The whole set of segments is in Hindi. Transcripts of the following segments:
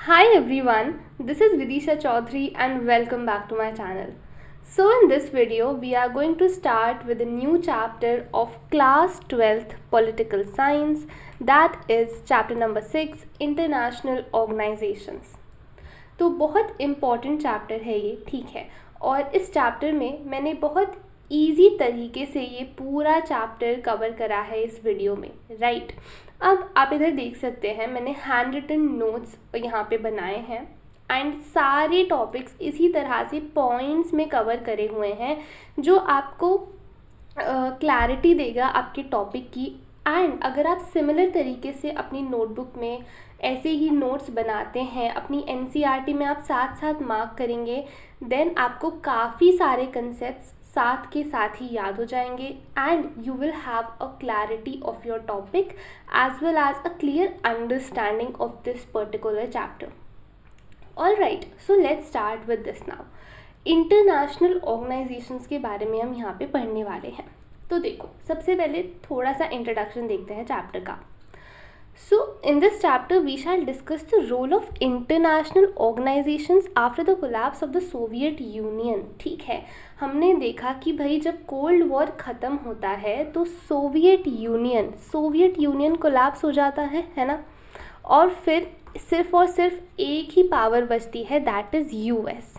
Hi everyone, this is Vidisha Chaudhary and welcome back to my channel. So in this video, we are going to start with a new chapter of class 12th political science, that is chapter number 6 international organizations. तो बहुत इम्पॉर्टेंट चैप्टर है ये, ठीक है। और इस चैप्टर में मैंने बहुत ईजी तरीके से ये पूरा चैप्टर कवर करा है इस वीडियो में, राइट। अब आप इधर देख सकते हैं मैंने हैंड रिटन नोट्स यहाँ पे बनाए हैं एंड सारे टॉपिक्स इसी तरह से पॉइंट्स में कवर करे हुए हैं जो आपको क्लैरिटी देगा आपके टॉपिक की। एंड अगर आप सिमिलर तरीके से अपनी नोटबुक में ऐसे ही नोट्स बनाते हैं, अपनी एनसीईआरटी में आप साथ साथ मार्क करेंगे, देन आपको काफ़ी सारे कंसेप्ट्स साथ के साथ ही याद हो जाएंगे and you will have a clarity of your topic as well as a clear understanding of this particular chapter. All right, so let's start with this now. International organisations के बारे में हम यहाँ पे पढ़ने वाले हैं। तो देखो, सबसे पहले थोड़ा सा इंट्रोडक्शन देखते हैं चैप्टर का। So in this chapter we shall discuss the role of international organizations after the collapse of the Soviet Union। ठीक है, हमने देखा कि भाई जब कोल्ड वॉर ख़त्म होता है तो सोवियत यूनियन कोलैप्स हो जाता है ना। और फिर सिर्फ और सिर्फ एक ही पावर बचती है, दैट इज़ यूएस,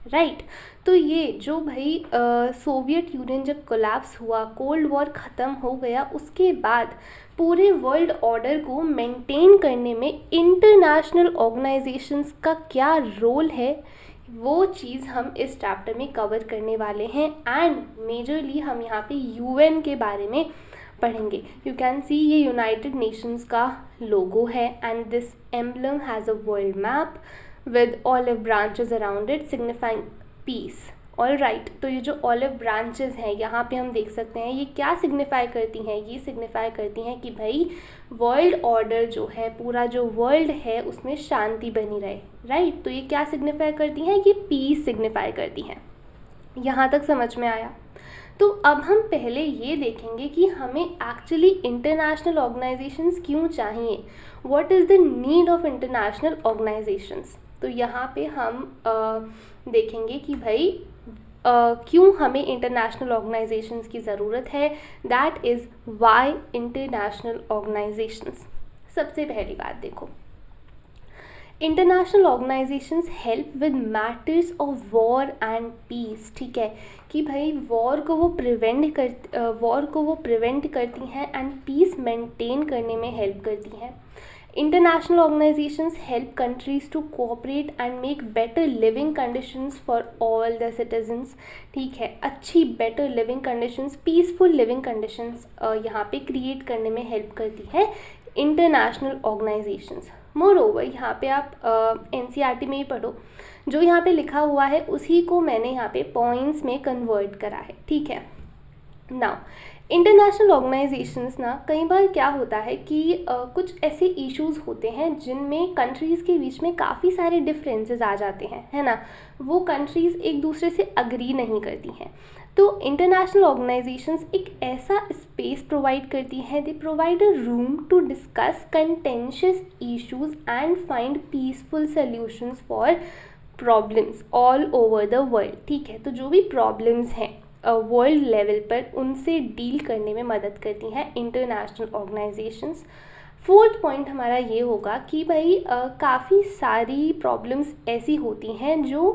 राइट। तो ये जो भाई सोवियत यूनियन जब कोलैप्स हुआ, कोल्ड वॉर ख़त्म हो गया, उसके बाद पूरे वर्ल्ड ऑर्डर को मेंटेन करने में इंटरनेशनल ऑर्गेनाइजेशंस का क्या रोल है, वो चीज़ हम इस चैप्टर में कवर करने वाले हैं। एंड मेजरली हम यहाँ पे यूएन के बारे में पढ़ेंगे। यू कैन सी ये यूनाइटेड नेशंस का लोगो है and this emblem has a world map with olive branches around it signifying peace। All right, तो ये जो ऑलिव ब्रांचेस हैं यहाँ पे हम देख सकते हैं, ये क्या सिग्निफाई करती हैं? ये सिग्निफाई करती हैं कि भाई वर्ल्ड ऑर्डर जो है, पूरा जो वर्ल्ड है उसमें शांति बनी रहे, राइट। तो ये क्या सिग्निफाई करती हैं? ये पीस सिग्निफाई करती हैं। यहाँ तक समझ में आया? तो अब हम पहले ये देखेंगे कि हमें एक्चुअली इंटरनेशनल ऑर्गेनाइजेशंस क्यों चाहिए, what is the need of international organisations. तो यहाँ पे हम देखेंगे कि भाई क्यों हमें इंटरनेशनल ऑर्गेनाइजेशंस की ज़रूरत है, that is why international organisations. सबसे पहली बात देखो, international organisations help with matters of war and peace. ठीक है, कि भाई वॉर को वो प्रिवेंट करती हैं एंड पीस मेंटेन करने में हेल्प करती हैं। International organisations help countries to cooperate and make better living conditions for all the citizens. ठीक है, अच्छी better living conditions, peaceful living conditions यहाँ पे क्रिएट करने में हेल्प करती है इंटरनेशनल ऑर्गेनाइजेशंस। मोर ओवर यहाँ पे आप एनसीईआरटी में ही पढ़ो, जो यहाँ पे लिखा हुआ है उसी को मैंने यहाँ पे पॉइंट्स में कन्वर्ट करा है, ठीक है। नाउ इंटरनेशनल ऑर्गेनाइजेशंस ना, कई बार क्या होता है कि कुछ ऐसे इश्यूज़ होते हैं जिनमें कंट्रीज़ के बीच में काफ़ी सारे डिफरेंसेस आ जाते हैं, है ना। वो कंट्रीज़ एक दूसरे से अग्री नहीं करती हैं, तो इंटरनेशनल ऑर्गेनाइजेशंस एक ऐसा स्पेस प्रोवाइड करती हैं, they provide a room to discuss contentious issues and find peaceful solutions for problems all over the world. ठीक है, तो जो भी प्रॉब्लम्स हैं वर्ल्ड लेवल पर, उनसे डील करने में मदद करती हैं इंटरनेशनल ऑर्गेनाइजेशंस। फोर्थ पॉइंट हमारा ये होगा कि भाई काफ़ी सारी प्रॉब्लम्स ऐसी होती हैं जो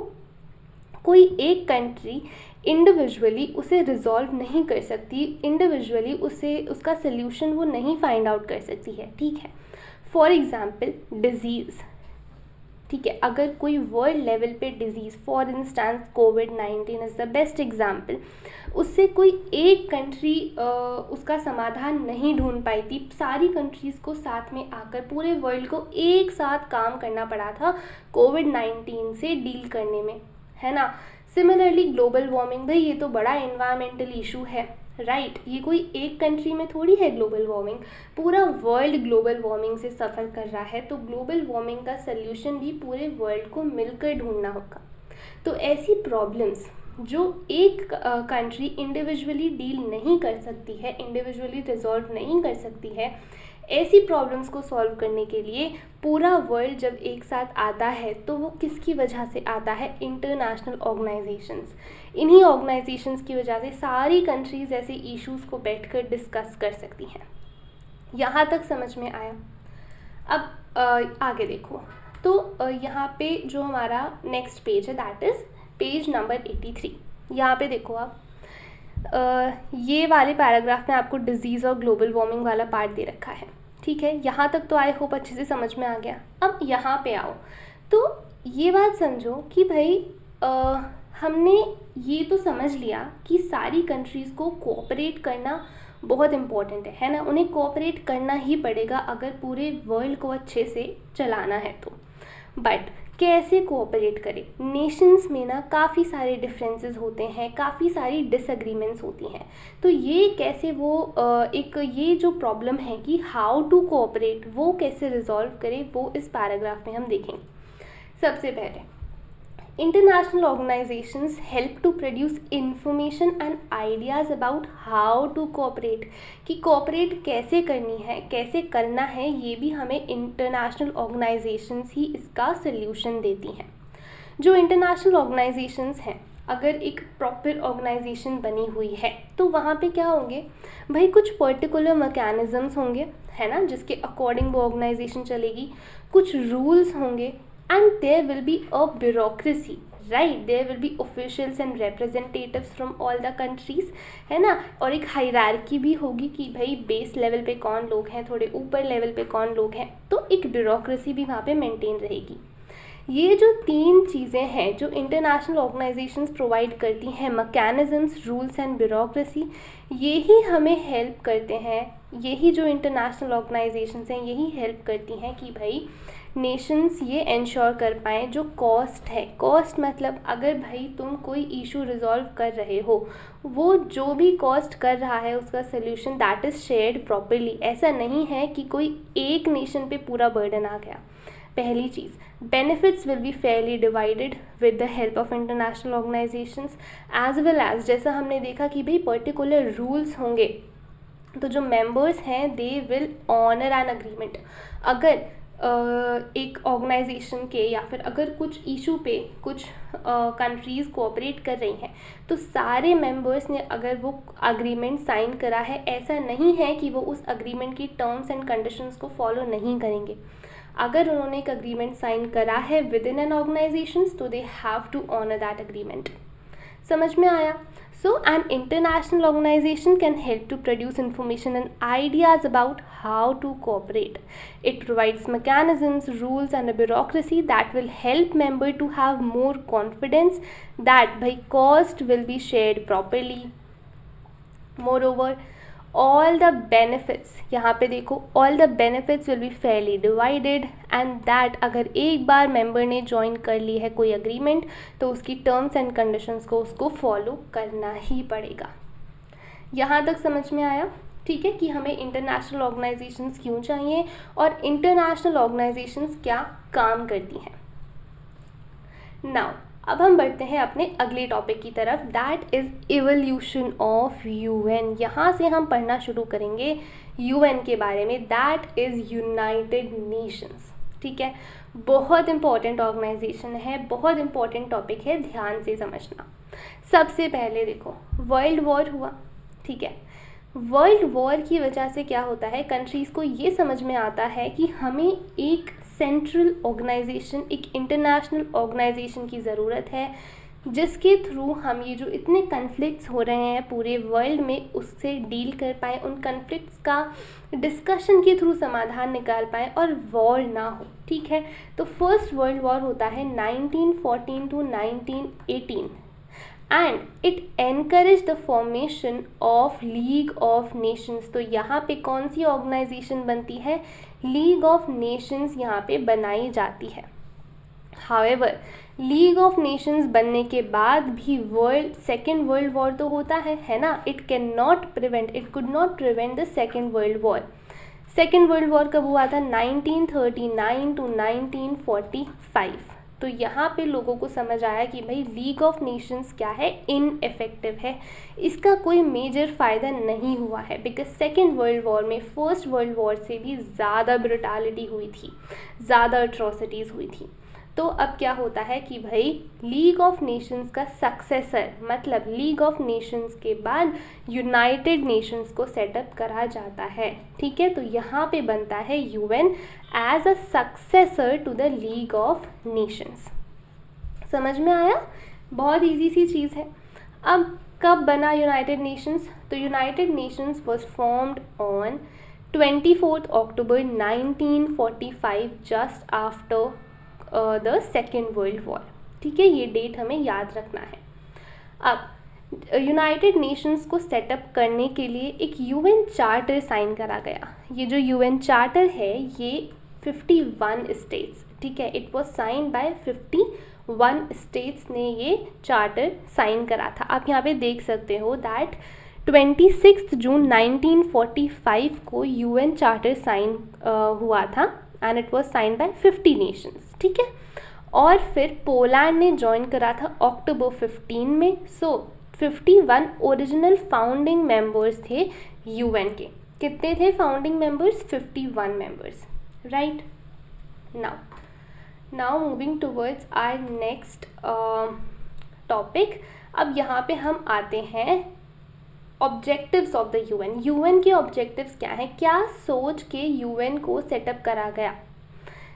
कोई एक कंट्री इंडिविजुअली उसे रिजॉल्व नहीं कर सकती, इंडिविजुअली उसका सल्यूशन वो नहीं फाइंड आउट कर सकती है, ठीक है। फॉर एग्ज़ाम्पल डिज़ीज़, ठीक है, अगर कोई वर्ल्ड लेवल पे disease, for instance covid is the best example, उससे कोई एक कंट्री उसका समाधान नहीं ढूंढ पाई थी, सारी कंट्रीज़ को साथ में आकर पूरे वर्ल्ड को एक साथ काम करना पड़ा था कोविड-19 से डील करने में, है ना। सिमिलरली ग्लोबल वार्मिंग, भाई ये तो बड़ा एनवायरमेंटल इशू है, राइट। ये कोई एक कंट्री में थोड़ी है ग्लोबल वार्मिंग, पूरा वर्ल्ड ग्लोबल वार्मिंग से सफ़र कर रहा है, तो ग्लोबल वार्मिंग का सल्यूशन भी पूरे वर्ल्ड को मिलकर ढूंढना होगा। तो ऐसी प्रॉब्लम्स जो एक कंट्री इंडिविजुअली डील नहीं कर सकती है, इंडिविजुअली रिजॉल्व नहीं कर सकती है, ऐसी प्रॉब्लम्स को सॉल्व करने के लिए पूरा वर्ल्ड जब एक साथ आता है तो वो किसकी वजह से आता है? International organisations. इन्हीं ऑर्गेनाइजेशंस की वजह से सारी कंट्रीज़ ऐसे इश्यूज़ को बैठकर डिस्कस कर सकती हैं। यहाँ तक समझ में आया? अब आगे देखो, तो यहाँ पे जो हमारा नेक्स्ट पेज है दैट इज़ पेज नंबर 83। यहाँ पे देखो आप, ये वाले पैराग्राफ में आपको डिजीज़ और ग्लोबल वार्मिंग वाला पार्ट दे रखा है, ठीक है। यहाँ तक तो आई होप अच्छे से समझ में आ गया। अब यहाँ पे आओ तो ये बात समझो कि भाई हमने ये तो समझ लिया कि सारी कंट्रीज़ को कोऑपरेट करना बहुत इम्पॉर्टेंट है ना, उन्हें कोऑपरेट करना ही पड़ेगा अगर पूरे वर्ल्ड को अच्छे से चलाना है तो। बट कैसे कोऑपरेट करें? नेशंस में ना काफ़ी सारे डिफरेंसेस होते हैं, काफ़ी सारी डिसएग्रीमेंट्स होती हैं, तो ये कैसे वो एक ये जो प्रॉब्लम है कि हाउ टू कोऑपरेट वो कैसे रिजॉल्व करें वो इस पैराग्राफ में हम देखेंगे। सबसे पहले international organizations help to produce information and ideas about how to cooperate, कि cooperate कैसे करनी है, कैसे करना है, ये भी हमें international organizations ही इसका solution देती हैं। जो international organizations हैं, अगर एक प्रॉपर ऑर्गेनाइजेशन बनी हुई है तो वहाँ पे क्या होंगे भाई? कुछ पर्टिकुलर मैकेनिज़म्स होंगे, है ना, जिसके अकॉर्डिंग वो ऑर्गेनाइजेशन चलेगी। कुछ रूल्स होंगे and there will be a bureaucracy, right? There will be officials and representatives from all the countries, है ना। और एक हायरार्की भी होगी कि भाई बेस लेवल पे कौन लोग हैं, थोड़े ऊपर लेवल पे कौन लोग हैं, तो एक ब्यूरोक्रेसी भी वहाँ पे मेंटेन रहेगी। ये जो तीन चीज़ें हैं जो इंटरनेशनल ऑर्गेनाइजेशंस प्रोवाइड करती हैं, मैकेनिज़म्स, रूल्स एंड ब्यूरोक्रेसी, यही हमें हेल्प करते हैं, यही जो इंटरनेशनल ऑर्गेनाइजेशंस हैं यही हेल्प करती हैं कि भाई नेशंस ये इंश्योर कर पाएँ जो कॉस्ट है। कॉस्ट मतलब अगर भाई तुम कोई इशू रिजॉल्व कर रहे हो, वो जो भी कॉस्ट कर रहा है उसका solution that is shared properly. ऐसा नहीं है कि कोई एक नेशन पे पूरा बर्डन आ गया। पहली चीज़, benefits will be fairly divided with the help of international organisations, as well as जैसा हमने देखा कि भाई पर्टिकुलर रूल्स होंगे तो जो मेंबर्स हैं they will honour an agreement. अगर एक ऑर्गेनाइजेशन के या फिर अगर कुछ इशू पे कुछ कंट्रीज़ कोऑपरेट कर रही हैं तो सारे मेंबर्स ने अगर वो अग्रीमेंट साइन करा है, ऐसा नहीं है कि वो उस अग्रीमेंट की टर्म्स एंड कंडीशंस को फॉलो नहीं करेंगे। अगर उन्होंने एक अग्रीमेंट साइन करा है विद इन एन ऑर्गेनाइजेशन तो they have to honour that agreement. समझ में आया? So an international organization can help to produce information and ideas about how to cooperate. It provides mechanisms, rules and a bureaucracy that will help member to have more confidence that by cost will be shared properly. Moreover, all the benefits, यहाँ पे देखो all the benefits will be fairly divided and that अगर एक बार मेंबर ने ज्वाइन कर ली है कोई अग्रीमेंट तो उसकी टर्म्स एंड कंडीशंस को उसको फॉलो करना ही पड़ेगा। यहाँ तक समझ में आया? ठीक है कि हमें इंटरनेशनल ऑर्गेनाइजेशंस क्यों चाहिए और इंटरनेशनल ऑर्गेनाइजेशंस क्या काम करती हैं। नाउ अब हम बढ़ते हैं अपने अगले टॉपिक की तरफ, that is evolution of UN. यहाँ से हम पढ़ना शुरू करेंगे यूएन के बारे में, दैट इज़ यूनाइटेड नेशंस। ठीक है, बहुत इंपॉर्टेंट ऑर्गेनाइजेशन है, बहुत इंपॉर्टेंट टॉपिक है, ध्यान से समझना। सबसे पहले देखो वर्ल्ड वॉर हुआ, ठीक है। वर्ल्ड वॉर की वजह से क्या होता है, कंट्रीज़ को ये समझ में आता है कि हमें एक सेंट्रल ऑर्गेनाइजेशन, एक इंटरनेशनल ऑर्गेनाइजेशन की ज़रूरत है जिसके थ्रू हम ये जो इतने कन्फ्लिक्ट्स हो रहे हैं पूरे वर्ल्ड में उससे डील कर पाएँ, उन कन्फ्लिक्ट्स का डिस्कशन के थ्रू समाधान निकाल पाएँ और वॉर ना हो। ठीक है, तो फर्स्ट वर्ल्ड वॉर होता है 1914 to 1918 and it encourage the formation of league of Nations. तो यहाँ पे कौन सी ऑर्गेनाइजेशन बनती है, लीग ऑफ नेशंस यहाँ पे बनाई जाती है। हाउएवर लीग ऑफ नेशंस बनने के बाद भी सेकेंड वर्ल्ड वॉर तो होता है ना, it can not prevent, it could not prevent the second world war. Second world war कब हुआ था, 1939 to 1945। तो यहाँ पे लोगों को समझ आया कि भाई लीग ऑफ नेशंस क्या है, इनइफेक्टिव है, इसका कोई मेजर फ़ायदा नहीं हुआ है, बिकॉज सेकेंड वर्ल्ड वॉर में फर्स्ट वर्ल्ड वॉर से भी ज़्यादा ब्रुटैलिटी हुई थी, ज़्यादा अट्रॉसिटीज़ हुई थी। तो अब क्या होता है कि भाई लीग ऑफ नेशंस का सक्सेसर, मतलब लीग ऑफ नेशंस के बाद यूनाइटेड नेशंस को सेटअप करा जाता है, ठीक है। तो यहाँ पे बनता है UN as a successor to the League of Nations. समझ में आया? बहुत इजी सी चीज़ है। अब कब बना यूनाइटेड नेशंस? तो United Nations was formed on 24 October 1945 just after the second world war, ठीक है। ये डेट हमें याद रखना है। अब यूनाइटेड नेशंस को सेटअप करने के लिए एक यूएन चार्टर साइन करा गया। ये जो यूएन चार्टर है ये 51 स्टेट्स, ठीक है, it was sign by 51 states ने ये चार्टर साइन करा था। आप यहाँ पे देख सकते हो दैट 26 जून 1945 को यूएन चार्टर साइन हुआ था and it was sign by 50 nations, ठीक है। और फिर पोलैंड ने ज्वाइन करा था अक्टूबर 15 में। सो 51 ओरिजिनल फाउंडिंग मेंबर्स थे यूएन के। कितने थे founding members? 51 members, right. Now moving towards our next topic. अब यहाँ पे हम आते हैं objectives of the UN. UN के ऑब्जेक्टिव्स क्या हैं? क्या सोच के यूएन को सेटअप करा गया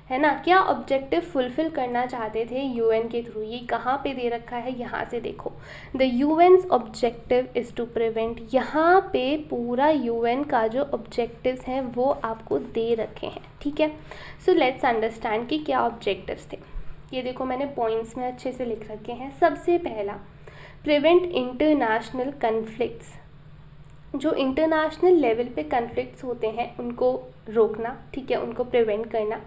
है ना, क्या ऑब्जेक्टिव फुलफिल करना चाहते थे यूएन के थ्रू? ये कहाँ पे दे रखा है, यहाँ से देखो, the UN's objective is to prevent. यहाँ पे पूरा यूएन का जो ऑब्जेक्टिव्स हैं वो आपको दे रखे हैं, ठीक है। सो लेट्स अंडरस्टैंड कि क्या ऑब्जेक्टिव्स थे। ये देखो मैंने पॉइंट्स में अच्छे से लिख रखे हैं। सबसे पहला, प्रिवेंट इंटरनेशनल कन्फ्लिक्ट्स। जो इंटरनेशनल लेवल पे कन्फ्लिक्ट्स होते हैं उनको रोकना, ठीक है, उनको प्रिवेंट करना।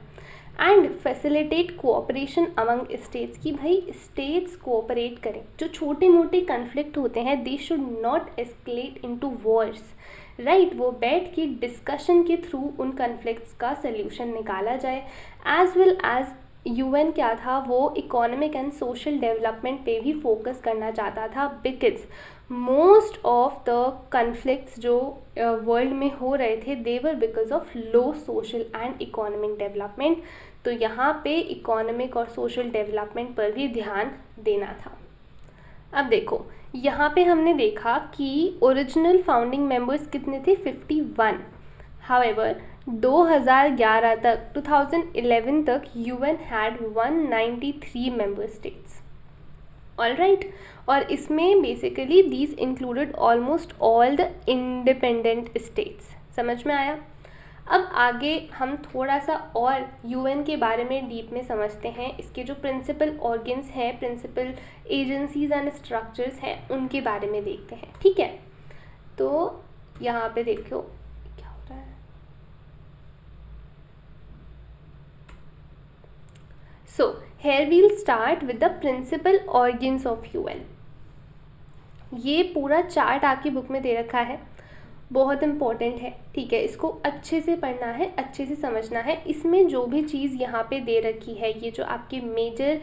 And facilitate cooperation among states, कि भाई स्टेट्स कोऑपरेट करें। जो छोटे मोटे कन्फ्लिक्ट होते हैं they should not escalate into Wars, right. वो बैठ के डिस्कशन के थ्रू उन कन्फ्लिक्ट्स का सल्यूशन निकाला जाए। एज वेल एज यूएन क्या था, वो इकोनॉमिक एंड सोशल डेवलपमेंट पे भी फोकस करना चाहता था, because most of the conflicts जो वर्ल्ड में हो रहे थे they were because of low social and economic development. तो यहाँ पे इकोनॉमिक और सोशल डेवलपमेंट पर भी ध्यान देना था। अब देखो यहाँ पे हमने देखा कि ओरिजिनल फाउंडिंग मेंबर्स कितने थे? 51। हाउएवर 2011 तक 2011 तक UN had 193 member states, alright. और इसमें basically these included almost all the independent states. समझ में आया? अब आगे हम थोड़ा सा और यूएन के बारे में डीप में समझते हैं। इसके जो प्रिंसिपल ऑर्गन्स हैं, प्रिंसिपल एजेंसीज एंड स्ट्रक्चर्स हैं, उनके बारे में देखते हैं, ठीक है। तो यहाँ पे देखो क्या हो रहा है। So here we'll start with the principal organs of UN. ये पूरा चार्ट आपकी बुक में दे रखा है, बहुत इम्पॉर्टेंट है, ठीक है। इसको अच्छे से पढ़ना है, अच्छे से समझना है। इसमें जो भी चीज़ यहाँ पे दे रखी है, ये जो आपके मेजर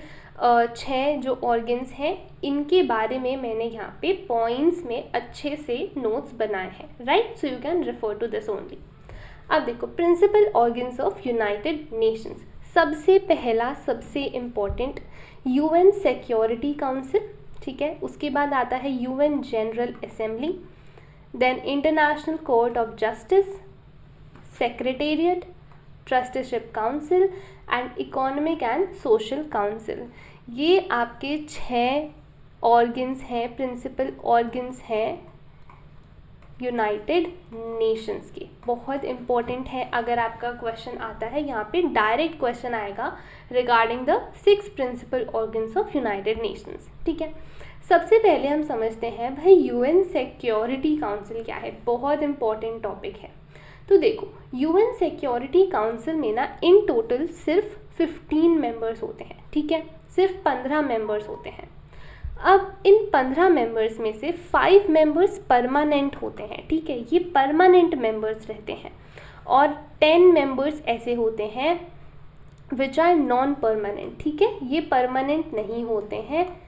6 जो ऑर्गन्स हैं, इनके बारे में मैंने यहाँ पे पॉइंट्स में अच्छे से नोट्स बनाए हैं, right. So you can refer to this only. अब देखो principal organs of United Nations. सबसे पहला, सबसे इम्पॉर्टेंट, यूएन सिक्योरिटी काउंसिल, ठीक है। उसके बाद आता है UN General Assembly, then International Court of Justice, Secretariat, Trusteeship Council and Economic and Social Council. ये आपके 6 ऑर्गन्स हैं, प्रिंसिपल ऑर्गन्स हैं यूनाइटेड नेशंस के। बहुत इम्पोर्टेंट है, अगर आपका क्वेश्चन आता है यहाँ पे डायरेक्ट क्वेश्चन आएगा regarding the 6 principal organs of United Nations, ठीक है। सबसे पहले हम समझते हैं भाई यूएन सिक्योरिटी काउंसिल क्या है। बहुत इम्पॉर्टेंट टॉपिक है। तो देखो यूएन सिक्योरिटी काउंसिल में ना इन टोटल सिर्फ 15 मेंबर्स होते हैं, ठीक है, सिर्फ 15 मेंबर्स होते हैं। अब इन 15 मेंबर्स में से 5 मेंबर्स परमानेंट होते हैं, ठीक है, ये परमानेंट मेंबर्स रहते हैं। और 10 मेंबर्स ऐसे होते हैं विच आर नॉन परमानेंट, ठीक है, ये परमानेंट नहीं होते हैं,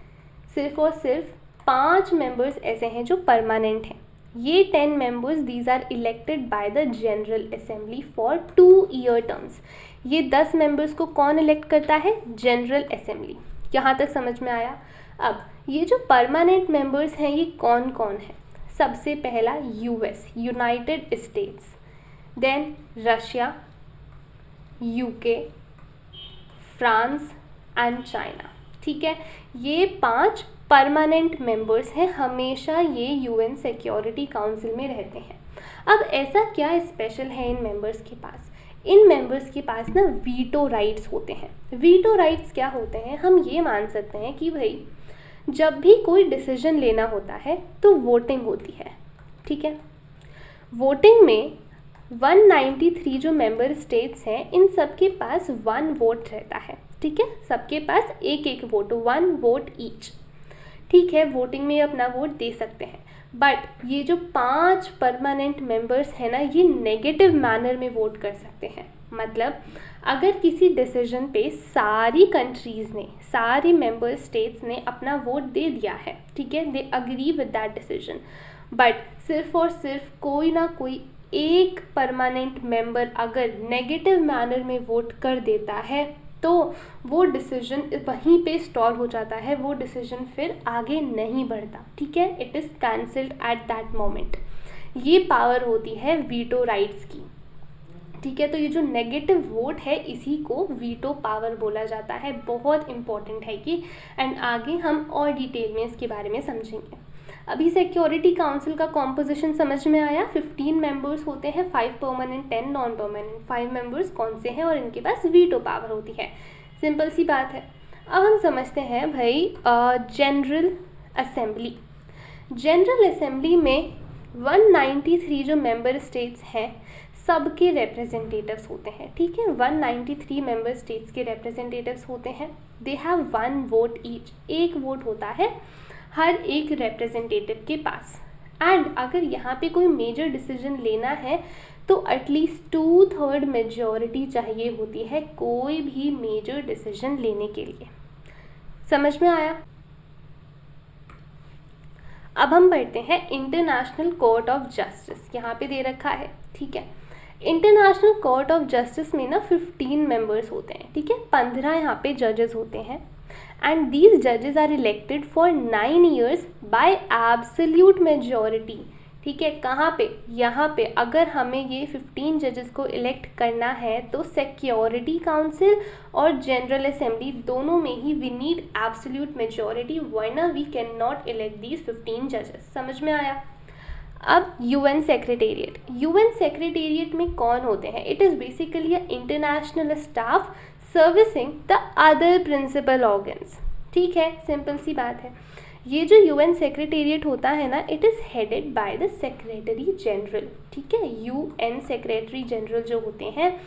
सिर्फ और सिर्फ 5 मेंबर्स ऐसे हैं जो परमानेंट हैं। ये 10 members these are elected by the General Assembly for 2 year terms. ये 10 मेंबर्स को कौन इलेक्ट करता है? General Assembly. यहाँ तक समझ में आया? अब ये जो परमानेंट मेंबर्स हैं ये कौन कौन है? सबसे पहला US, United States, then Russia, UK, France and China, ठीक है। ये 5 परमानेंट मेंबर्स हैं, हमेशा ये यूएन सिक्योरिटी काउंसिल में रहते हैं। अब ऐसा क्या स्पेशल है इन मेंबर्स के पास? इन मेंबर्स के पास ना वीटो राइट्स होते हैं। वीटो राइट्स क्या होते हैं? हम ये मान सकते हैं कि भाई जब भी कोई डिसीजन लेना होता है तो वोटिंग होती है, ठीक है। वोटिंग में 193 जो मेंबर स्टेट्स हैं इन सब के पास 1 वोट रहता है, ठीक है। सबके पास एक एक वोट, 1 वोट ईच, ठीक है। वोटिंग में अपना वोट दे सकते हैं। बट ये जो 5 परमानेंट मेंबर्स हैं ना, ये नेगेटिव मैनर में वोट कर सकते हैं। मतलब अगर किसी डिसीजन पे सारी कंट्रीज़ ने, सारी मेंबर स्टेट्स ने अपना वोट दे दिया है, ठीक है, they agree with that decision, but सिर्फ और सिर्फ कोई ना कोई एक परमानेंट मेंबर अगर नेगेटिव मैनर में वोट कर देता है तो वो डिसीजन वहीं पे स्टॉल हो जाता है, वो डिसीजन फिर आगे नहीं बढ़ता, ठीक है। It is cancelled at that moment. ये पावर होती है वीटो राइट्स की, ठीक है। तो ये जो नेगेटिव वोट है इसी को वीटो पावर बोला जाता है। बहुत इंपॉर्टेंट है कि, एंड आगे हम और डिटेल में इसके बारे में समझेंगे। अभी सिक्योरिटी काउंसिल का कॉम्पोजिशन समझ में आया। 15 मेंबर्स होते हैं, 5 परमानेंट, 10 नॉन परमानेंट। 5 मेंबर्स कौन से हैं और इनके पास वीटो पावर होती है। सिंपल सी बात है। अब हम समझते हैं भाई जनरल असेंबली। जनरल असेंबली में 193 जो मेंबर स्टेट्स हैं सबके रिप्रेजेंटेटिव्स होते हैं, ठीक है। 193 मेंबर स्टेट्स के रिप्रेजेंटेटिव्स होते हैं। दे हैव 1 वोट ईच, एक वोट होता है हर एक रिप्रेजेंटेटिव के पास। एंड अगर यहाँ पे कोई मेजर डिसीजन लेना है तो एटलीस्ट 2/3 मेजॉरिटी चाहिए होती है कोई भी मेजर डिसीजन लेने के लिए। समझ में आया? अब हम पढ़ते हैं इंटरनेशनल कोर्ट ऑफ जस्टिस। यहाँ पे दे रखा है, ठीक है। इंटरनेशनल कोर्ट ऑफ जस्टिस में ना 15 मेंबर्स होते हैं, ठीक है। 15 यहाँ पे जजेस होते हैं एंड दीज जजेस are elected for 9 years by absolute majority, ठीक है। कहाँ पे? यहाँ पे अगर हमें ये 15 जजेस को इलेक्ट करना है तो सिक्योरिटी काउंसिल और जनरल असेंबली दोनों में ही वी नीड एब्सोल्यूट मेजॉरिटी, वरना we can not elect these 15 जजेस। समझ में आया? अब यूएन सेक्रेटेरिएट। यूएन सेक्रेटेरिएट में कौन होते हैं? It is basically a international staff servicing the other principal organs, ठीक है। सिंपल सी बात है। ये जो यूएन सेक्रेटेरिएट होता है ना, it is headed by the secretary general, ठीक है। यूएन सेक्रेटरी जनरल जो होते हैं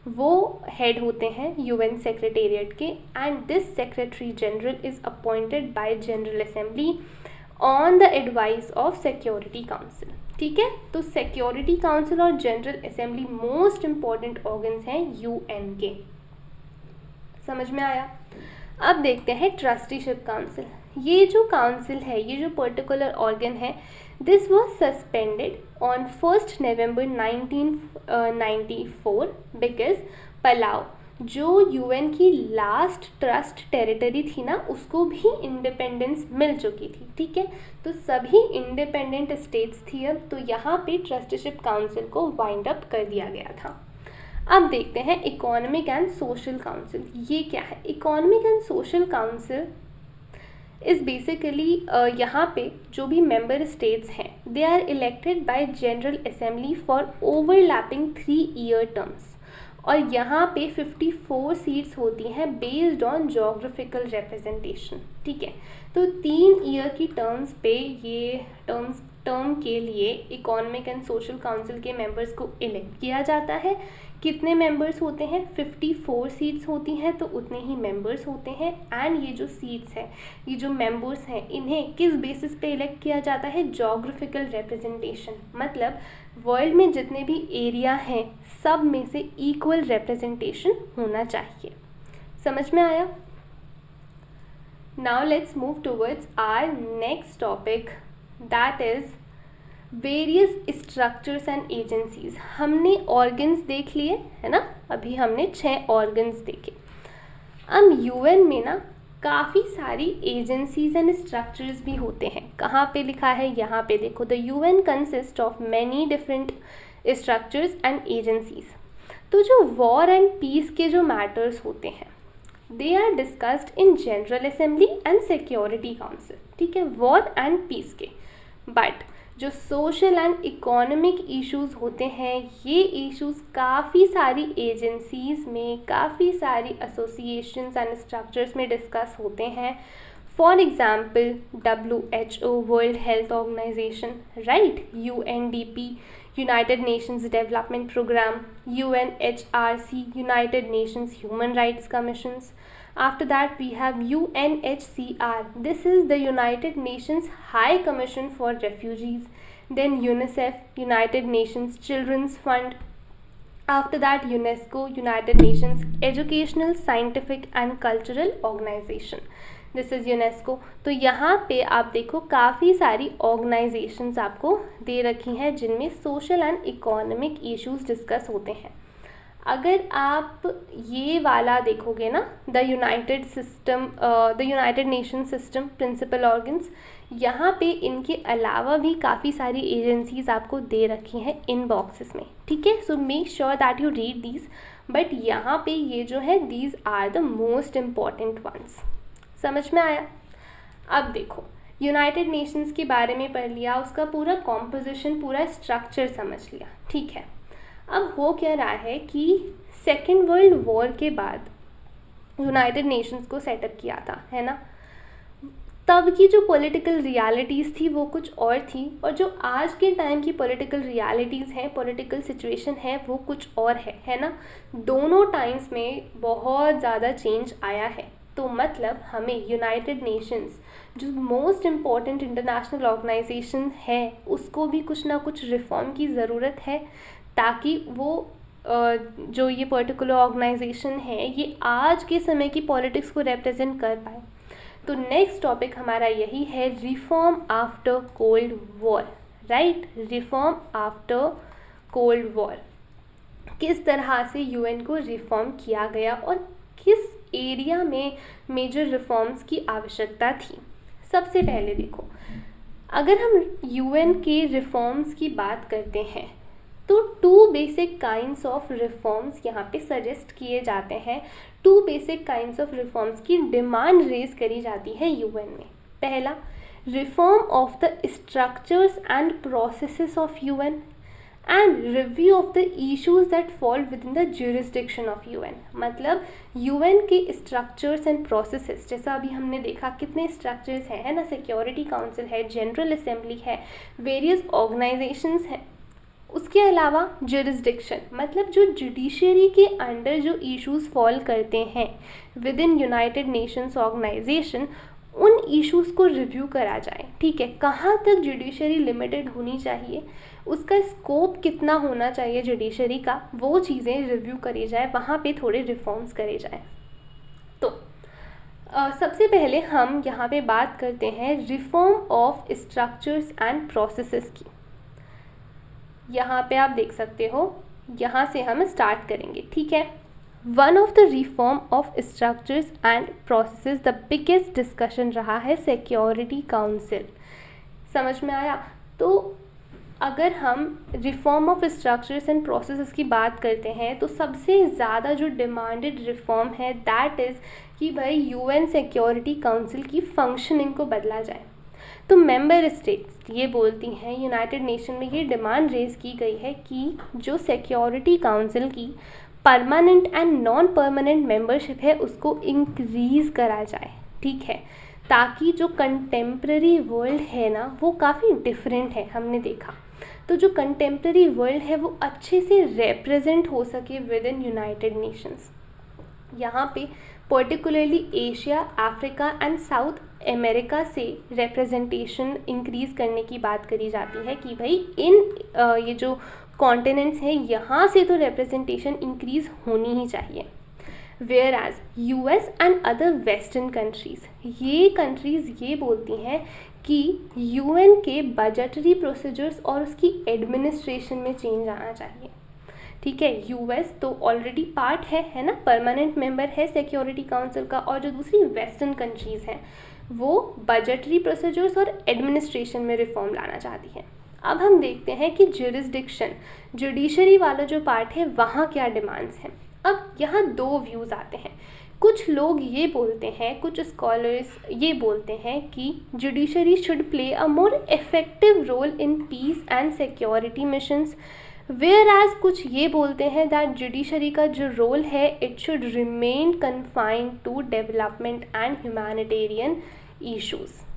वो हेड होते हैं यूएन सेक्रेटेरिएट के, and this secretary general is appointed by General assembly on the advice of security Council, ठीक है। तो सिक्योरिटी काउंसिल और General assembly most important organs हैं यूएन के। समझ में आया? अब देखते हैं ट्रस्टीशिप काउंसिल। ये जो काउंसिल है, ये जो पर्टिकुलर ऑर्गन है, this was suspended on 1 November 1994 because Palau जो यूएन की लास्ट ट्रस्ट टेरिटरी थी ना, उसको भी इंडिपेंडेंस मिल चुकी थी, ठीक है। तो सभी इंडिपेंडेंट स्टेट्स थी अब, तो यहाँ पे ट्रस्टीशिप काउंसिल को वाइंड अप कर दिया गया था। अब देखते हैं इकोनॉमिक एंड सोशल काउंसिल। ये क्या है? Economic and Social Council is basically यहाँ पे जो भी मेंबर स्टेट्स हैं they are elected by General Assembly for overlapping 3 year terms, और यहाँ पे 54 सीट्स होती हैं बेस्ड ऑन जोग्राफिकल रिप्रेजेंटेशन, ठीक है। तो 3 ईयर की टर्म्स पे ये टर्म के लिए इकोनॉमिक एंड सोशल काउंसिल के मेंबर्स को इलेक्ट किया जाता है। कितने मेंबर्स होते हैं? 54 सीट्स होती हैं, तो उतने ही मेंबर्स होते हैं। एंड ये जो सीट्स हैं, ये जो मेंबर्स हैं, इन्हें किस बेसिस पे इलेक्ट किया जाता है? जोग्राफिकल रिप्रेजेंटेशन, मतलब वर्ल्ड में जितने भी एरिया हैं सब में से इक्वल रिप्रेजेंटेशन होना चाहिए, समझ में आया? Now let's move towards our next topic, that is various structures and agencies. हमने ऑर्गन्स देख लिए है ना, अभी हमने 6 ऑर्गन्स देखे। अब यूएन में ना काफ़ी सारी एजेंसीज एंड स्ट्रक्चर्स भी होते हैं। कहाँ पे लिखा है, यहाँ पे देखो, the UN consist of many different structures and agencies. तो जो वॉर एंड पीस के जो मैटर्स होते हैं, they are discussed in General Assembly and Security Council. ठीक है, वॉर एंड पीस के। बट जो सोशल एंड इकोनॉमिक इश्यूज होते हैं, ये इश्यूज काफ़ी सारी एजेंसीज में, काफ़ी सारी एसोसिएशंस एंड स्ट्रक्चर्स में डिस्कस होते हैं। For example WHO, World Health Organisation, right, UNDP, United Nations Development Programme, UNHRC, United Nations Human Rights Commissions. After that we have UNHCR, this is the United Nations High Commission for Refugees. Then UNICEF, United Nations Children's Fund. After that UNESCO, United Nations Educational, Scientific and Cultural Organization. This is UNESCO. तो यहाँ पे आप देखो काफ़ी सारी ऑर्गेनाइजेशंस आपको दे रखी हैं जिनमें social and economic issues discuss होते हैं। अगर आप ये वाला देखोगे ना, the United Nation system principal organs, यहाँ पे इनके अलावा भी काफ़ी सारी एजेंसीज आपको दे रखी हैं इन बॉक्सेस में। ठीक है, so make sure that you read these. But यहाँ पे ये जो है, these are the most important ones. समझ में आया? अब देखो, यूनाइटेड नेशंस के बारे में पढ़ लिया, उसका पूरा कॉम्पोजिशन, पूरा स्ट्रक्चर समझ लिया। ठीक है, अब हो क्या रहा है कि सेकेंड वर्ल्ड वॉर के बाद यूनाइटेड नेशंस को सेटअप किया था, है ना। तब की जो पॉलिटिकल रियलिटीज़ थी वो कुछ और थी, और जो आज के टाइम की पॉलिटिकल रियलिटीज़ हैं, पॉलिटिकल सिचुएशन है, वो कुछ और है ना। दोनों टाइम्स में बहुत ज़्यादा चेंज आया है। तो मतलब हमें यूनाइटेड नेशंस, जो मोस्ट इम्पॉर्टेंट इंटरनेशनल ऑर्गेनाइजेशन है, उसको भी कुछ ना कुछ रिफॉर्म की ज़रूरत है, ताकि वो जो ये पर्टिकुलर ऑर्गेनाइजेशन है, ये आज के समय की पॉलिटिक्स को रिप्रेजेंट कर पाए। तो नेक्स्ट टॉपिक हमारा यही है, reform after cold war, right, reform after cold war. किस तरह से यूएन को रिफॉर्म किया गया और किस एरिया में मेजर रिफॉर्म्स की आवश्यकता थी। सबसे पहले देखो, अगर हम यूएन के रिफॉर्म्स की बात करते हैं तो 2 बेसिक काइंड्स ऑफ रिफॉर्म्स यहाँ पे सजेस्ट किए जाते हैं। 2 बेसिक काइंड्स ऑफ रिफॉर्म्स की डिमांड रेज करी जाती है यूएन में। पहला, reform of the structures and processes of UN and review of the issues that fall with in the jurisdiction of UN. मतलब यूएन के स्ट्रक्चर्स एंड प्रोसेसेस, जैसा अभी हमने देखा कितने स्ट्रक्चर्स हैं, है ना, सिक्योरिटी काउंसिल है, जनरल असेंबली है, वेरियस ऑर्गेनाइजेशंस हैं। उसके अलावा ज्यूरिसडिक्शन, मतलब जो जुडिशरी के अंडर जो इश्यूज फॉल करते हैं with in United Nations organisation, उन इश्यूज़ को रिव्यू करा जाए। ठीक है, कहाँ तक जुडिशरी लिमिटेड होनी चाहिए, उसका स्कोप कितना होना चाहिए जुडिशरी का, वो चीज़ें रिव्यू करी जाए, वहाँ पे थोड़े रिफॉर्म्स करे जाए। तो सबसे पहले हम यहाँ पे बात करते हैं reform of structures and processes की। यहाँ पे आप देख सकते हो, यहाँ से हम स्टार्ट करेंगे। ठीक है, one of the reform of structures and processes, the biggest discussion रहा है सिक्योरिटी काउंसिल। समझ में आया? तो अगर हम reform of structures and processes की बात करते हैं तो सबसे ज़्यादा जो डिमांडेड रिफॉर्म है दैट इज़ कि भाई यूएन सिक्योरिटी काउंसिल की फंक्शनिंग को बदला जाए। तो मेंबर स्टेट्स ये बोलती हैं, यूनाइटेड नेशन में ये डिमांड रेज की गई है कि जो सिक्योरिटी काउंसिल की permanent and non permanent membership है उसको इंक्रीज़ करा जाए। ठीक है, ताकि जो कंटेम्प्रेरी वर्ल्ड है ना वो काफ़ी डिफरेंट है, हमने देखा। तो जो कंटेम्प्रेरी वर्ल्ड है वो अच्छे से रिप्रेजेंट हो सके विद इन यूनाइटेड नेशंस। यहाँ पे particularly Asia, Africa and south America से रिप्रेजेंटेशन इंक्रीज़ करने की बात करी जाती है कि भाई इन ये जो कॉन्टिनेंट्स हैं यहाँ से तो रिप्रेजेंटेशन इंक्रीज़ होनी ही चाहिए। Where as US and other western countries, ये कंट्रीज़ ये बोलती हैं कि यूएन के बजटरी प्रोसीजर्स और उसकी एडमिनिस्ट्रेशन में चेंज आना चाहिए। ठीक है, यूएस तो ऑलरेडी पार्ट है ना, परमानेंट मेंबर है सिक्योरिटी काउंसिल का, और जो दूसरी वेस्टर्न कंट्रीज़ हैं वो बजटरी प्रोसीजर्स और एडमिनिस्ट्रेशन में रिफॉर्म लाना चाहती हैं। अब हम देखते हैं कि जुरिस्डिक्शन, जुडिशरी वाला जो पार्ट है वहाँ क्या डिमांड्स हैं। अब यहाँ दो व्यूज़ आते हैं। कुछ लोग ये बोलते हैं, कुछ स्कॉलर्स ये बोलते हैं कि judiciary should play a more effective role in peace and security missions, where as कुछ ये बोलते हैं दैट जुडिशरी का जो रोल है it should remain confined to development and humanitarian issues.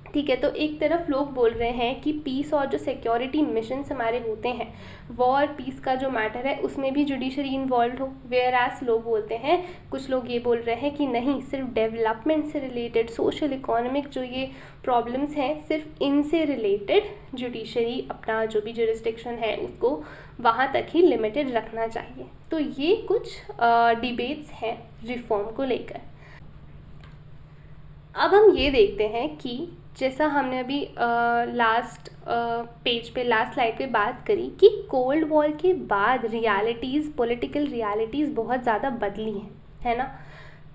ठीक है, तो एक तरफ लोग बोल रहे हैं कि पीस और जो सिक्योरिटी मिशंस हमारे होते हैं, वॉर पीस का जो मैटर है उसमें भी जुडिशरी इन्वॉल्व हो, वेयर एज लोग बोलते हैं, कुछ लोग ये बोल रहे हैं कि नहीं, सिर्फ डेवलपमेंट से रिलेटेड सोशल इकोनॉमिक जो ये प्रॉब्लम्स हैं सिर्फ इनसे रिलेटेड जुडिशरी अपना जो भी जुरिस्डिक्शन है उसको वहाँ तक ही लिमिटेड रखना चाहिए। तो ये कुछ डिबेट्स हैं रिफॉर्म को लेकर। अब हम ये देखते हैं कि जैसा हमने अभी लास्ट पेज पे, लास्ट स्लाइड पे बात करी कि कोल्ड वॉर के बाद रियलिटीज़, पॉलिटिकल रियलिटीज़ बहुत ज़्यादा बदली हैं, है ना।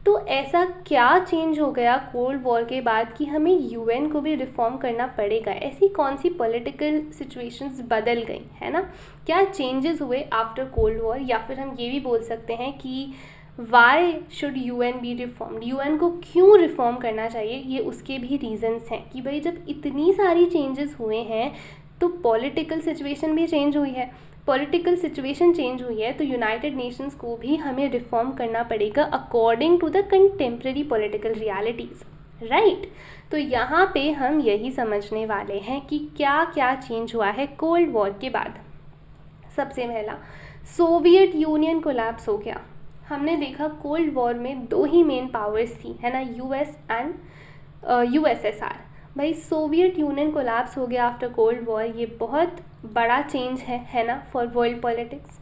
तो ऐसा क्या चेंज हो गया कोल्ड वॉर के बाद कि हमें यूएन को भी रिफॉर्म करना पड़ेगा? ऐसी कौन सी पॉलिटिकल सिचुएशंस बदल गई, है ना? क्या चेंजेस हुए आफ्टर कोल्ड वॉर? या फिर हम ये भी बोल सकते हैं कि why should UN B reformed, UN को क्यों रिफॉर्म करना चाहिए? ये उसके भी रीजंस हैं कि भाई जब इतनी सारी चेंजेस हुए हैं तो पॉलिटिकल सिचुएशन भी चेंज हुई है, पॉलिटिकल सिचुएशन चेंज हुई है तो यूनाइटेड नेशंस को भी हमें रिफॉर्म करना पड़ेगा according to the contemporary political realities, right. तो यहाँ पे हम यही समझने वाले हैं कि क्या क्या चेंज हुआ है कोल्ड वॉर के बाद। सबसे पहला, सोवियत यूनियन कोलैप्स हो गया। हमने देखा कोल्ड वॉर में दो ही मेन पावर्स थी, है ना, यूएस एंड यूएसएसआर। भाई सोवियत यूनियन कोलैप्स हो गया आफ्टर कोल्ड वॉर, ये बहुत बड़ा चेंज है ना, फॉर वर्ल्ड पॉलिटिक्स।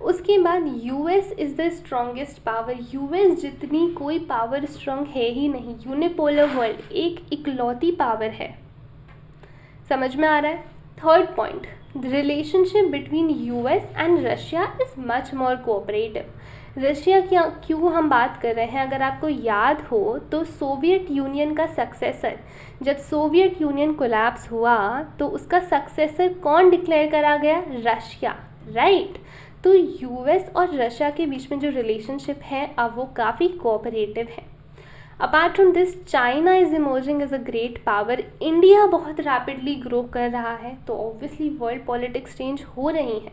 उसके बाद US is the strongest power, US जितनी कोई पावर स्ट्रॉन्ग है ही नहीं, यूनिपोलर वर्ल्ड, एक इकलौती पावर है। समझ में आ रहा है? Third point, the relationship between US and Russia is much more cooperative. Russia की क्यों हम बात कर रहे हैं, अगर आपको याद हो तो सोवियत यूनियन का सक्सेसर, जब सोवियत यूनियन कोलैप्स हुआ तो उसका सक्सेसर कौन डिक्लेयर करा गया? Russia, right. तो यूएस और रशिया के बीच में जो रिलेशनशिप है अब वो काफ़ी कोऑपरेटिव है। Apart from this, China is emerging as a great power, India बहुत रैपिडली ग्रो कर रहा है, तो ऑब्वियसली वर्ल्ड पॉलिटिक्स चेंज हो रही हैं।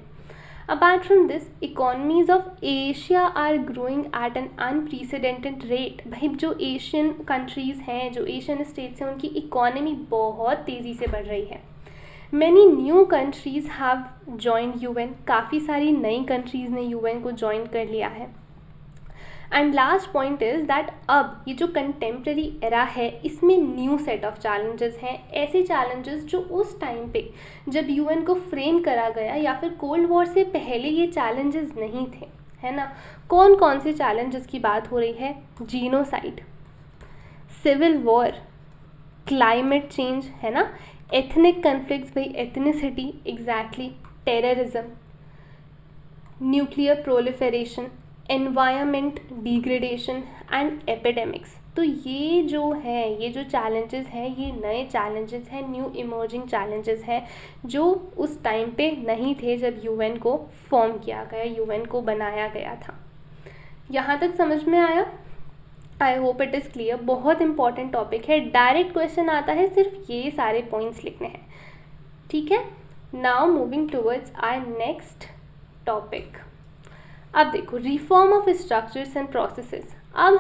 Apart from this, economies of Asia are growing at an unprecedented rate। भाई जो एशियन कंट्रीज़ हैं, जो एशियन स्टेट्स हैं, उनकी इकोनॉमी बहुत तेज़ी से बढ़ रही है। Many new countries have joined UN, काफ़ी सारी नई कंट्रीज़ ने यूएन को ज्वाइन कर लिया है। And last point is that अब ये जो कंटेम्प्रेरी एरा है इसमें न्यू सेट ऑफ चैलेंजेस हैं, ऐसे चैलेंजेस जो उस टाइम पे जब यूएन को फ्रेम करा गया या फिर कोल्ड वॉर से पहले ये चैलेंजेस नहीं थे, है ना। कौन कौन से चैलेंजेस की बात हो रही है? Genocide, civil war, climate change, है ना, एथनिक कन्फ्लिक्ट्स, भाई ethnicity exactly, terrorism, nuclear proliferation, environment degradation and epidemics. तो ये जो है, ये जो चैलेंजेस हैं, ये नए चैलेंजेस हैं, न्यू इमर्जिंग चैलेंजेस हैं जो उस टाइम पे नहीं थे जब यूएन को फॉर्म किया गया, यूएन को बनाया गया था। यहाँ तक समझ में आया? I hope it is clear. बहुत इंपॉर्टेंट टॉपिक है, डायरेक्ट क्वेश्चन आता है, सिर्फ ये सारे पॉइंट्स लिखने हैं, ठीक है। Now moving towards our next topic. अब देखो, reform of structures and processes. अब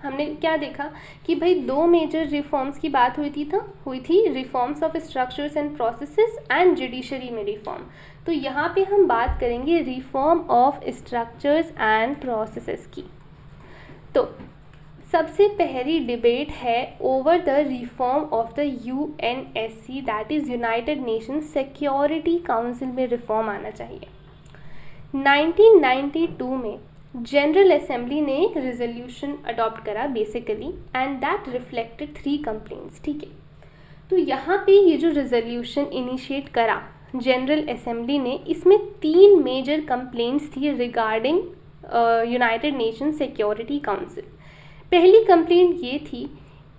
हमने क्या देखा कि भाई दो मेजर रिफॉर्म्स की बात हुई थी reforms of structures and processes and judiciary में रिफॉर्म। तो यहाँ पे हम बात करेंगे reform of structures and processes की। तो सबसे पहली डिबेट है over the reform of the UNSC, that is United Nations security council में रिफॉर्म आना चाहिए। 1992 में जनरल असेंबली ने एक रिजोल्यूशन अडॉप्ट करा basically, and that reflected 3 complaints, ठीक है। तो यहाँ पे ये जो रिजोल्यूशन इनिशिएट करा जनरल असेंबली ने, इसमें 3 मेजर कंप्लेंट्स थी regarding United nation security council. पहली कंप्लेंट ये थी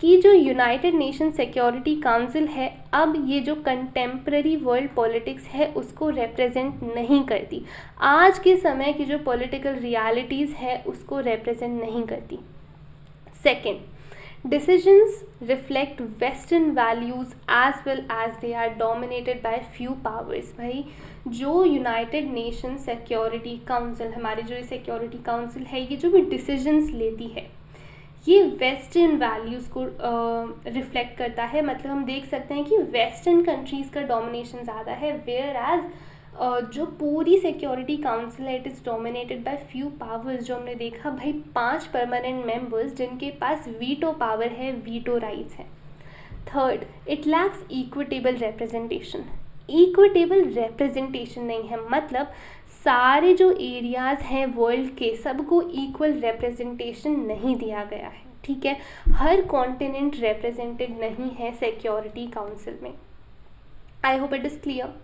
कि जो यूनाइटेड नेशन सिक्योरिटी काउंसिल है, अब ये जो कंटेम्प्रेरी वर्ल्ड पॉलिटिक्स है उसको रिप्रेजेंट नहीं करती, आज के समय की जो पॉलिटिकल रियलिटीज़ है उसको रिप्रेजेंट नहीं करती। Second, decisions reflect western values as well as they are dominated by few powers। भाई जो यूनाइटेड नेशन सिक्योरिटी काउंसिल, हमारी जो सिक्योरिटी काउंसिल है, ये जो भी डिसीजंस लेती है ये वेस्टर्न वैल्यूज़ को रिफ्लेक्ट करता है। मतलब हम देख सकते हैं कि वेस्टर्न कंट्रीज़ का डोमिनेशन ज़्यादा है, वेयर एज जो पूरी सिक्योरिटी काउंसिल है it is dominated by few powers. जो हमने देखा भाई 5 परमानेंट मेंबर्स जिनके पास वीटो पावर है, वीटो राइट्स हैं। Third, it lacks equitable representation. Equitable representation नहीं है, मतलब सारे जो एरियाज़ हैं वर्ल्ड के सबको इक्वल रिप्रेजेंटेशन नहीं दिया गया है, ठीक है। हर कॉन्टिनेंट रिप्रेजेंटेड नहीं है सिक्योरिटी काउंसिल में। I hope it is clear.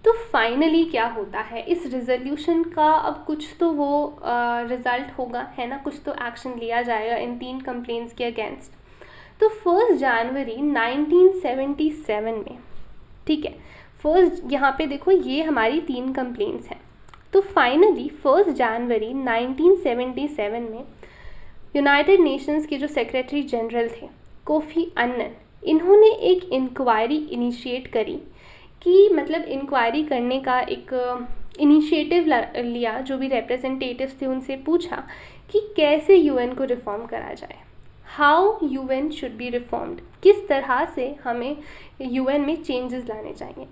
तो फाइनली क्या होता है इस रिजोल्यूशन का, अब कुछ तो वो रिज़ल्ट होगा, है ना, कुछ तो एक्शन लिया जाएगा इन 3 कंप्लेंट्स के अगेंस्ट। तो 1 जनवरी 1977 में, ठीक है, फर्स्ट यहाँ पे देखो ये हमारी 3 कंप्लेंट्स हैं। तो फाइनली 1 जनवरी 1977 में यूनाइटेड नेशंस के जो सेक्रेटरी जनरल थे कोफी अन्नन, इन्होंने एक इंक्वायरी इनिशिएट करी कि मतलब इंक्वायरी करने का एक इनिशिएटिव लिया। जो भी रिप्रेजेंटेटिव्स थे उनसे पूछा कि कैसे यूएन को रिफॉर्म करा जाए, how UN should be reformed, किस तरह से हमें यूएन में चेंजेस लाने चाहिए।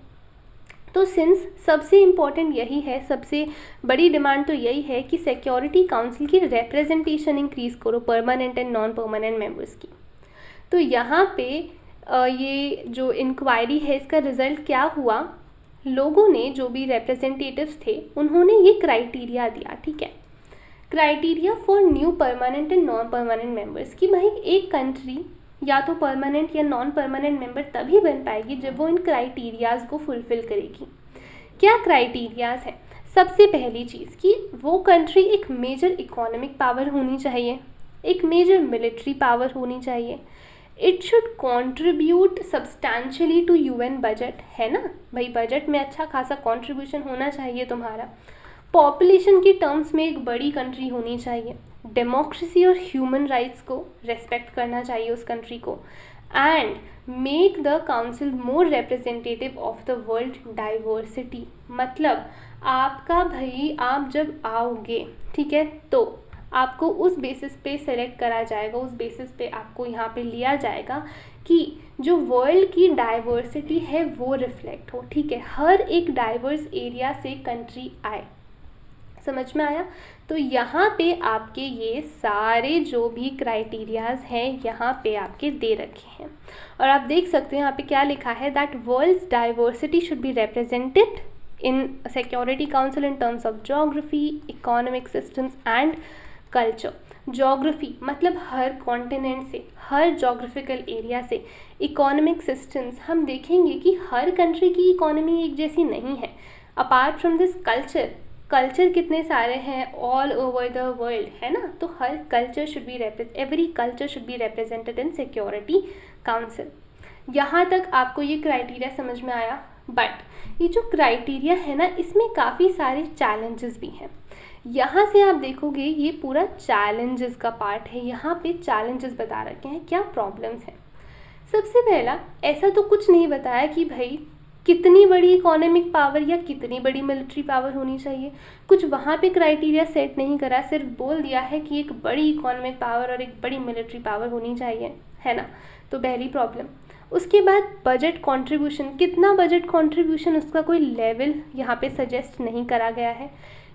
तो सिंस सबसे इम्पॉर्टेंट यही है, सबसे बड़ी डिमांड तो यही है कि सिक्योरिटी काउंसिल की रिप्रेजेंटेशन इंक्रीज़ करो permanent and non permanent members की। तो यहाँ पे ये जो इंक्वायरी है इसका रिज़ल्ट क्या हुआ, लोगों ने जो भी रिप्रेजेंटेटिव्स थे उन्होंने ये क्राइटेरिया दिया, ठीक है, criteria for new permanent and non permanent members, कि भाई एक कंट्री या तो परमानेंट या नॉन परमानेंट मेंबर तभी बन पाएगी जब वो इन क्राइटेरियाज़ को फुलफ़िल करेगी। क्या क्राइटेरियाज़ है? सबसे पहली चीज़ कि वो कंट्री एक मेजर इकोनॉमिक पावर होनी चाहिए, एक मेजर मिलिट्री पावर होनी चाहिए, it should contribute substantially to UN budget, है ना भाई, बजट में अच्छा खासा कॉन्ट्रीब्यूशन होना चाहिए तुम्हारा, पॉपुलेशन की टर्म्स में एक बड़ी कंट्री होनी चाहिए, डेमोक्रेसी और ह्यूमन राइट्स को रेस्पेक्ट करना चाहिए उस कंट्री को, and make the council more representative of the world diversity. मतलब आपका भाई आप जब आओगे, ठीक है, तो आपको उस बेसिस पे सेलेक्ट करा जाएगा, उस बेसिस पे आपको यहाँ पे लिया जाएगा कि जो वर्ल्ड की डाइवर्सिटी है वो रिफ्लेक्ट हो, ठीक है, हर एक डाइवर्स एरिया से कंट्री आए। समझ में आया? तो यहाँ पे आपके ये सारे जो भी क्राइटेरियाज़ हैं यहाँ पे आपके दे रखे हैं, और आप देख सकते हैं यहाँ पे क्या लिखा है, that world's diversity should be represented in security Council in terms of geography, economic systems and culture. Geography मतलब हर कॉन्टिनेंट से, हर जोग्राफिकल एरिया से, इकोनॉमिक सिस्टम्स हम देखेंगे कि हर कंट्री की इकोनॉमी एक जैसी नहीं है। Apart from this culture, culture कितने सारे हैं ऑल ओवर द वर्ल्ड, है ना, तो हर culture should be every culture should be represented in security council. यहाँ तक आपको ये क्राइटेरिया समझ में आया। बट ये जो क्राइटेरिया है ना इसमें काफ़ी सारे चैलेंजेस भी हैं। यहाँ से आप देखोगे ये पूरा चैलेंजेस का पार्ट है, यहाँ पे चैलेंजेस बता रखे हैं, क्या प्रॉब्लम्स हैं। सबसे पहला, ऐसा तो कुछ नहीं बताया कि भाई कितनी बड़ी इकोनॉमिक पावर या कितनी बड़ी मिलिट्री पावर होनी चाहिए, कुछ वहाँ पे क्राइटेरिया सेट नहीं करा, सिर्फ बोल दिया है कि एक बड़ी इकोनॉमिक पावर और एक बड़ी मिलिट्री पावर होनी चाहिए, है ना, तो पहली प्रॉब्लम। उसके बाद बजट कंट्रीब्यूशन, कितना बजट कंट्रीब्यूशन उसका कोई लेवल यहाँ पे सजेस्ट नहीं करा गया है।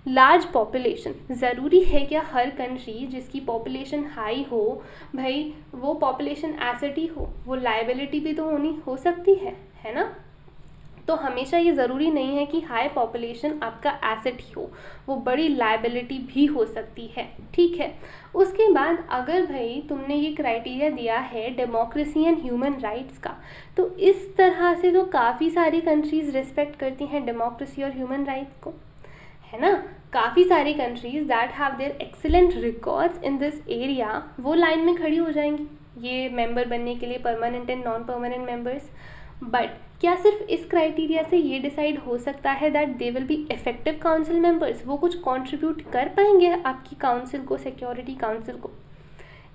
लार्ज पॉपुलेशन, ज़रूरी है क्या हर कंट्री जिसकी पॉपुलेशन हाई हो भाई वो पॉपुलेशन एसेट ही हो, वो लाइबिलिटी भी तो होनी हो सकती है ना। तो हमेशा ये ज़रूरी नहीं है कि हाई पॉपुलेशन आपका एसेट ही हो, वो बड़ी लायबिलिटी भी हो सकती है, ठीक है। उसके बाद अगर भाई तुमने ये क्राइटेरिया दिया है डेमोक्रेसी एंड ह्यूमन राइट्स का, तो इस तरह से तो काफ़ी सारी कंट्रीज़ रिस्पेक्ट करती हैं डेमोक्रेसी और ह्यूमन राइट्स को, है ना। काफ़ी सारी countries that have their excellent records in this area वो लाइन में खड़ी हो जाएंगी ये मेंबर बनने के लिए, permanent and non permanent members. But क्या सिर्फ इस क्राइटेरिया से ये डिसाइड हो सकता है that they will be effective council members, वो कुछ कंट्रीब्यूट कर पाएंगे आपकी काउंसिल को, सिक्योरिटी काउंसिल को?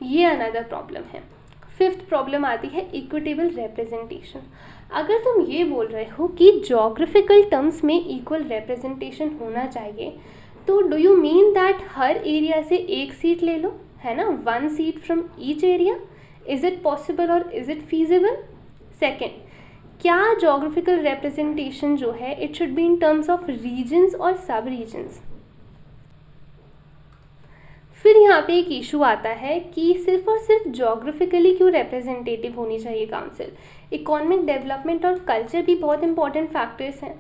ये अनदर प्रॉब्लम है। फिफ्थ प्रॉब्लम आती है इक्विटेबल रिप्रेजेंटेशन। अगर तुम ये बोल रहे हो कि जोग्राफिकल टर्म्स में इक्वल रिप्रेजेंटेशन होना चाहिए, तो डू यू मीन दैट हर एरिया से एक सीट ले लो, है ना, 1 seat from each area? Is it possible और इज़ इट फीजिबल? सेकेंड, क्या जोग्राफिकल रिप्रेजेंटेशन जो है it should be in terms of regions और सब रीजन्स? फिर यहाँ पे एक इशू आता है कि सिर्फ और सिर्फ जोग्राफिकली क्यों रिप्रेजेंटेटिव होनी चाहिए काउंसिल? इकोनॉमिक डेवलपमेंट और कल्चर भी बहुत इंपॉर्टेंट फैक्टर्स हैं,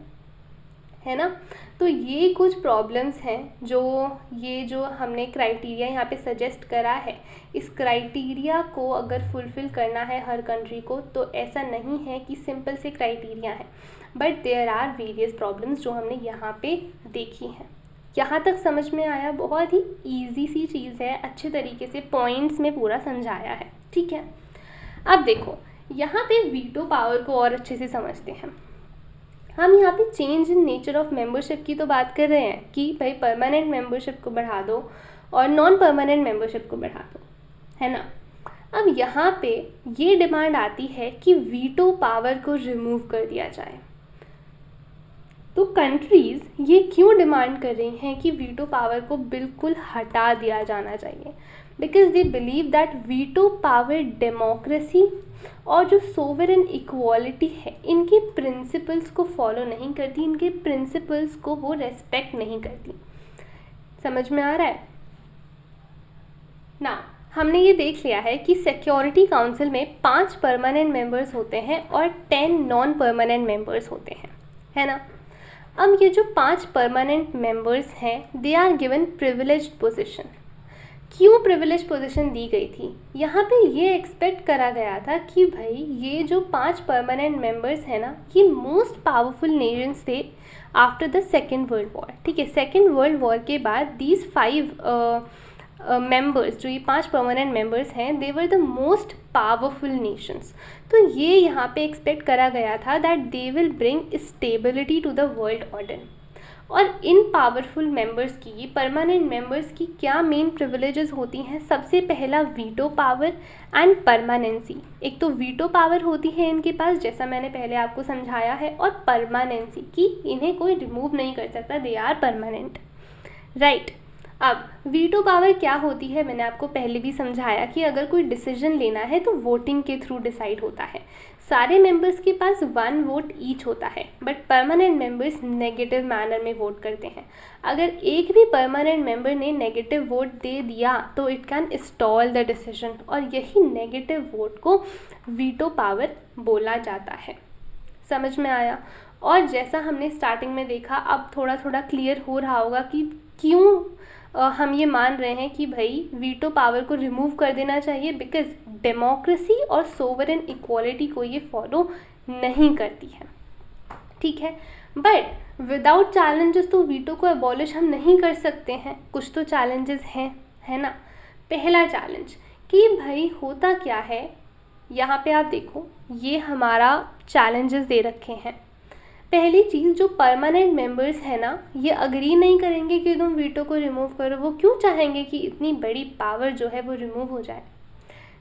है ना। तो ये कुछ प्रॉब्लम्स हैं जो हमने क्राइटेरिया यहाँ पे सजेस्ट करा है। इस क्राइटेरिया को अगर फुलफ़िल करना है हर कंट्री को, तो ऐसा नहीं है कि सिंपल से क्राइटेरिया है, but there are various problems जो हमने यहाँ पे देखी हैं। यहाँ तक समझ में आया? बहुत ही ईजी सी चीज़ है, अच्छे तरीके से पॉइंट्स में पूरा समझाया है, ठीक है। अब देखो यहाँ पे वीटो पावर को और अच्छे से समझते हैं। हम यहाँ पे change in nature of membership की तो बात कर रहे हैं कि भाई परमानेंट मेंबरशिप को बढ़ा दो और नॉन परमानेंट मेंबरशिप को बढ़ा दो, है ना। अब यहाँ पे ये डिमांड आती है कि वीटो पावर को रिमूव कर दिया जाए। तो कंट्रीज़ ये क्यों डिमांड कर रही हैं कि वीटो पावर को बिल्कुल हटा दिया जाना चाहिए? Because they believe that veto power democracy और जो सोवरेन इक्वालिटी है इनके प्रिंसिपल्स को फॉलो नहीं करती, इनके प्रिंसिपल्स को वो रेस्पेक्ट नहीं करती। समझ में आ रहा है ना? हमने ये देख लिया है कि सिक्योरिटी काउंसिल में 5 परमानेंट मेंबर्स होते हैं और 10 नॉन परमानेंट मेंबर्स होते हैं, है ना। अब ये जो 5 परमानेंट मेंबर्स हैं they are given privileged position. क्यों प्रिविलेज पोजीशन दी गई थी? यहाँ पे ये एक्सपेक्ट करा गया था कि भाई ये जो 5 परमानेंट मेंबर्स हैं ना, ये मोस्ट पावरफुल नेशंस थे after the second world war, ठीक है। सेकेंड वर्ल्ड वॉर के बाद दीज 5 मेंबर्स, जो ये 5 परमानेंट मेंबर्स हैं, they were the most powerful nations. तो ये यहाँ पे एक्सपेक्ट करा गया था that they will bring stability to the world order. और इन पावरफुल मेंबर्स की, ये परमानेंट मेंबर्स की क्या मेन प्रिविलेजेस होती हैं? सबसे पहला वीटो पावर एंड परमानेंसी। एक तो वीटो पावर होती है इनके पास, जैसा मैंने पहले आपको समझाया है, और परमानेंसी कि इन्हें कोई रिमूव नहीं कर सकता, दे आर परमानेंट, राइट। अब वीटो पावर क्या होती है? मैंने आपको पहले भी समझाया कि अगर कोई डिसीजन लेना है तो वोटिंग के थ्रू डिसाइड होता है। सारे मेंबर्स के पास 1 वोट ईच होता है, but permanent members negative manner में वोट करते हैं। अगर एक भी परमानेंट मेंबर ने नेगेटिव वोट दे दिया तो it can stall the decision, और यही नेगेटिव वोट को वीटो पावर बोला जाता है। समझ में आया? और जैसा हमने स्टार्टिंग में देखा, अब थोड़ा थोड़ा क्लियर हो रहा होगा कि क्यों हम ये मान रहे हैं कि भाई वीटो पावर को रिमूव कर देना चाहिए, बिकॉज डेमोक्रेसी और सोवरेन इक्वालिटी को ये फॉलो नहीं करती है, ठीक है। बट विदाउट चैलेंजेस तो वीटो को अबॉलिश हम नहीं कर सकते हैं। कुछ तो चैलेंजेस हैं, है ना। पहला चैलेंज कि भाई होता क्या है, यहाँ पे आप देखो ये हमारा चैलेंजेस दे रखे हैं। पहली चीज़, जो परमानेंट मेंबर्स हैं ना, ये अग्री नहीं करेंगे कि तुम वीटो को रिमूव करो। वो क्यों चाहेंगे कि इतनी बड़ी पावर जो है वो रिमूव हो जाए?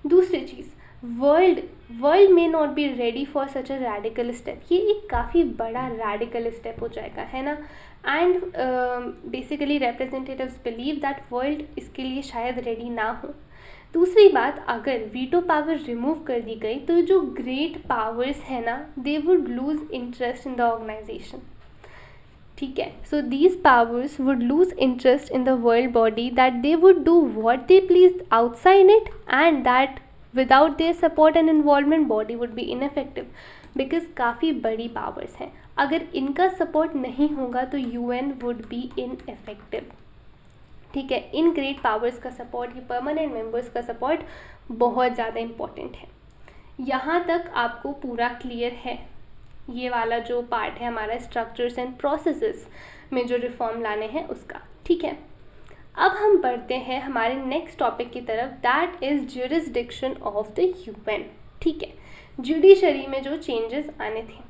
दूसरी चीज़, वर्ल्ड में not be ready for such a radical step. ये एक काफ़ी बड़ा रैडिकल स्टेप हो जाएगा, है ना। And basically representatives believe that world इसके लिए शायद रेडी ना हो। दूसरी बात, अगर वीटो पावर रिमूव कर दी गई तो जो ग्रेट पावर्स है ना, they would lose interest in the organisation, ठीक है। So these powers would lose interest in the world body, that they would do what they please outside it, and that without their support and involvement body would be ineffective, because काफ़ी बड़ी पावर्स हैं। अगर इनका सपोर्ट नहीं होगा तो यूएन वुड बी इनएफेक्टिव। ठीक है, इन ग्रेट पावर्स का सपोर्ट, ये परमानेंट मेंबर्स का सपोर्ट बहुत ज़्यादा इम्पॉर्टेंट है। यहाँ तक आपको पूरा क्लियर है? ये वाला जो पार्ट है हमारा स्ट्रक्चर्स एंड प्रोसेसेस में जो रिफॉर्म लाने हैं उसका। ठीक है, अब हम बढ़ते हैं हमारे नेक्स्ट टॉपिक की तरफ, that is jurisdiction of the UN. ठीक है, जुडिशरी में जो चेंजेस आने थे।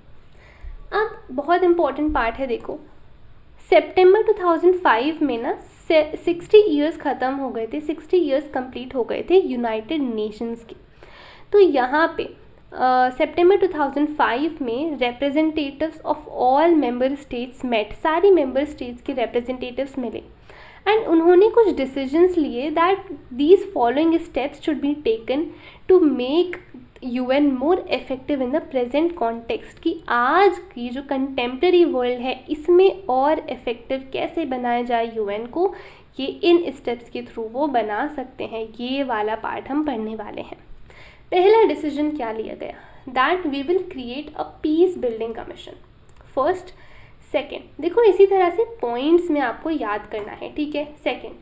अब बहुत इम्पॉर्टेंट पार्ट है, देखो सितंबर 2005 में ना 60 ईयर्स ख़त्म हो गए थे, 60 ईयर्स कंप्लीट हो गए थे यूनाइटेड नेशंस के। तो यहाँ पे सितंबर 2005 में representatives of all member states met, सारी मेंबर स्टेट्स के रिप्रेजेंटेटिव्स मिले एंड उन्होंने कुछ डिसीजंस लिए that these following steps should be taken to make UN more effective in the present context, कि आज की जो कंटेम्प्रेरी वर्ल्ड है इसमें और इफेक्टिव कैसे बनाया जाए यूएन को, ये इन स्टेप्स के थ्रू वो बना सकते हैं। ये वाला पार्ट हम पढ़ने वाले हैं। पहला डिसीजन क्या लिया गया, that we will create a peace building commission. First, second, देखो इसी तरह से पॉइंट्स में आपको याद करना है। ठीक है, second,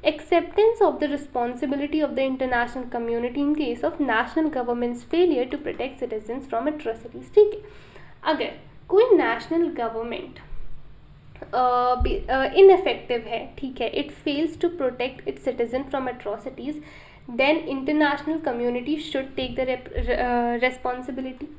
acceptance of the responsibility of the international community in case of national government's failure to protect citizens from atrocities। ठीक है, अगर कोई national government ineffective है, ठीक है, it fails to protect its citizen from atrocities, then international community should take the responsibility।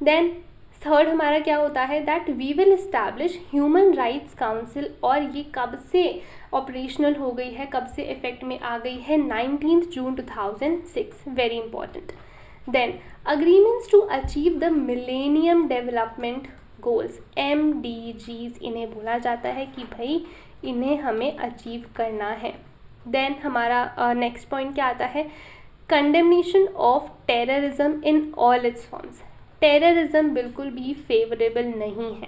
then third हमारा क्या होता है, that we will establish human rights council, और ये कब से ऑपरेशनल हो गई है, कब से इफेक्ट में आ गई है, 19 जून 2006, very important. Then agreements to achieve the millennium development goals, MDGs इन्हें बोला जाता है कि भाई इन्हें हमें अचीव करना है। देन हमारा नेक्स्ट पॉइंट क्या आता है, condemnation of terrorism in all its forms, terrorism बिल्कुल भी फेवरेबल नहीं है।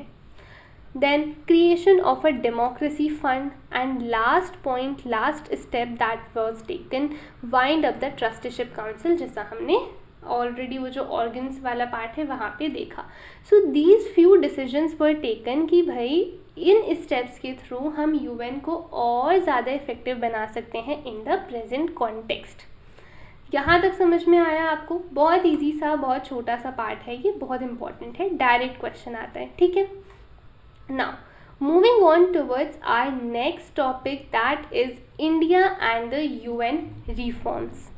Then creation of a democracy fund, and last point, last step that was taken, wind up the trusteeship council, जैसा हमने ऑलरेडी वो जो ऑर्गन्स वाला पार्ट है वहाँ पे देखा। So these few decisions were taken कि भाई इन स्टेप्स के थ्रू हम यूएन को और ज़्यादा इफेक्टिव बना सकते हैं इन द प्रेजेंट कॉन्टेक्स्ट। यहाँ तक समझ में आया आपको? बहुत इजी सा, बहुत छोटा सा पार्ट है ये, बहुत इंपॉर्टेंट है, डायरेक्ट क्वेश्चन आता है। ठीक है, now moving on towards our next topic, that is India and the UN reforms.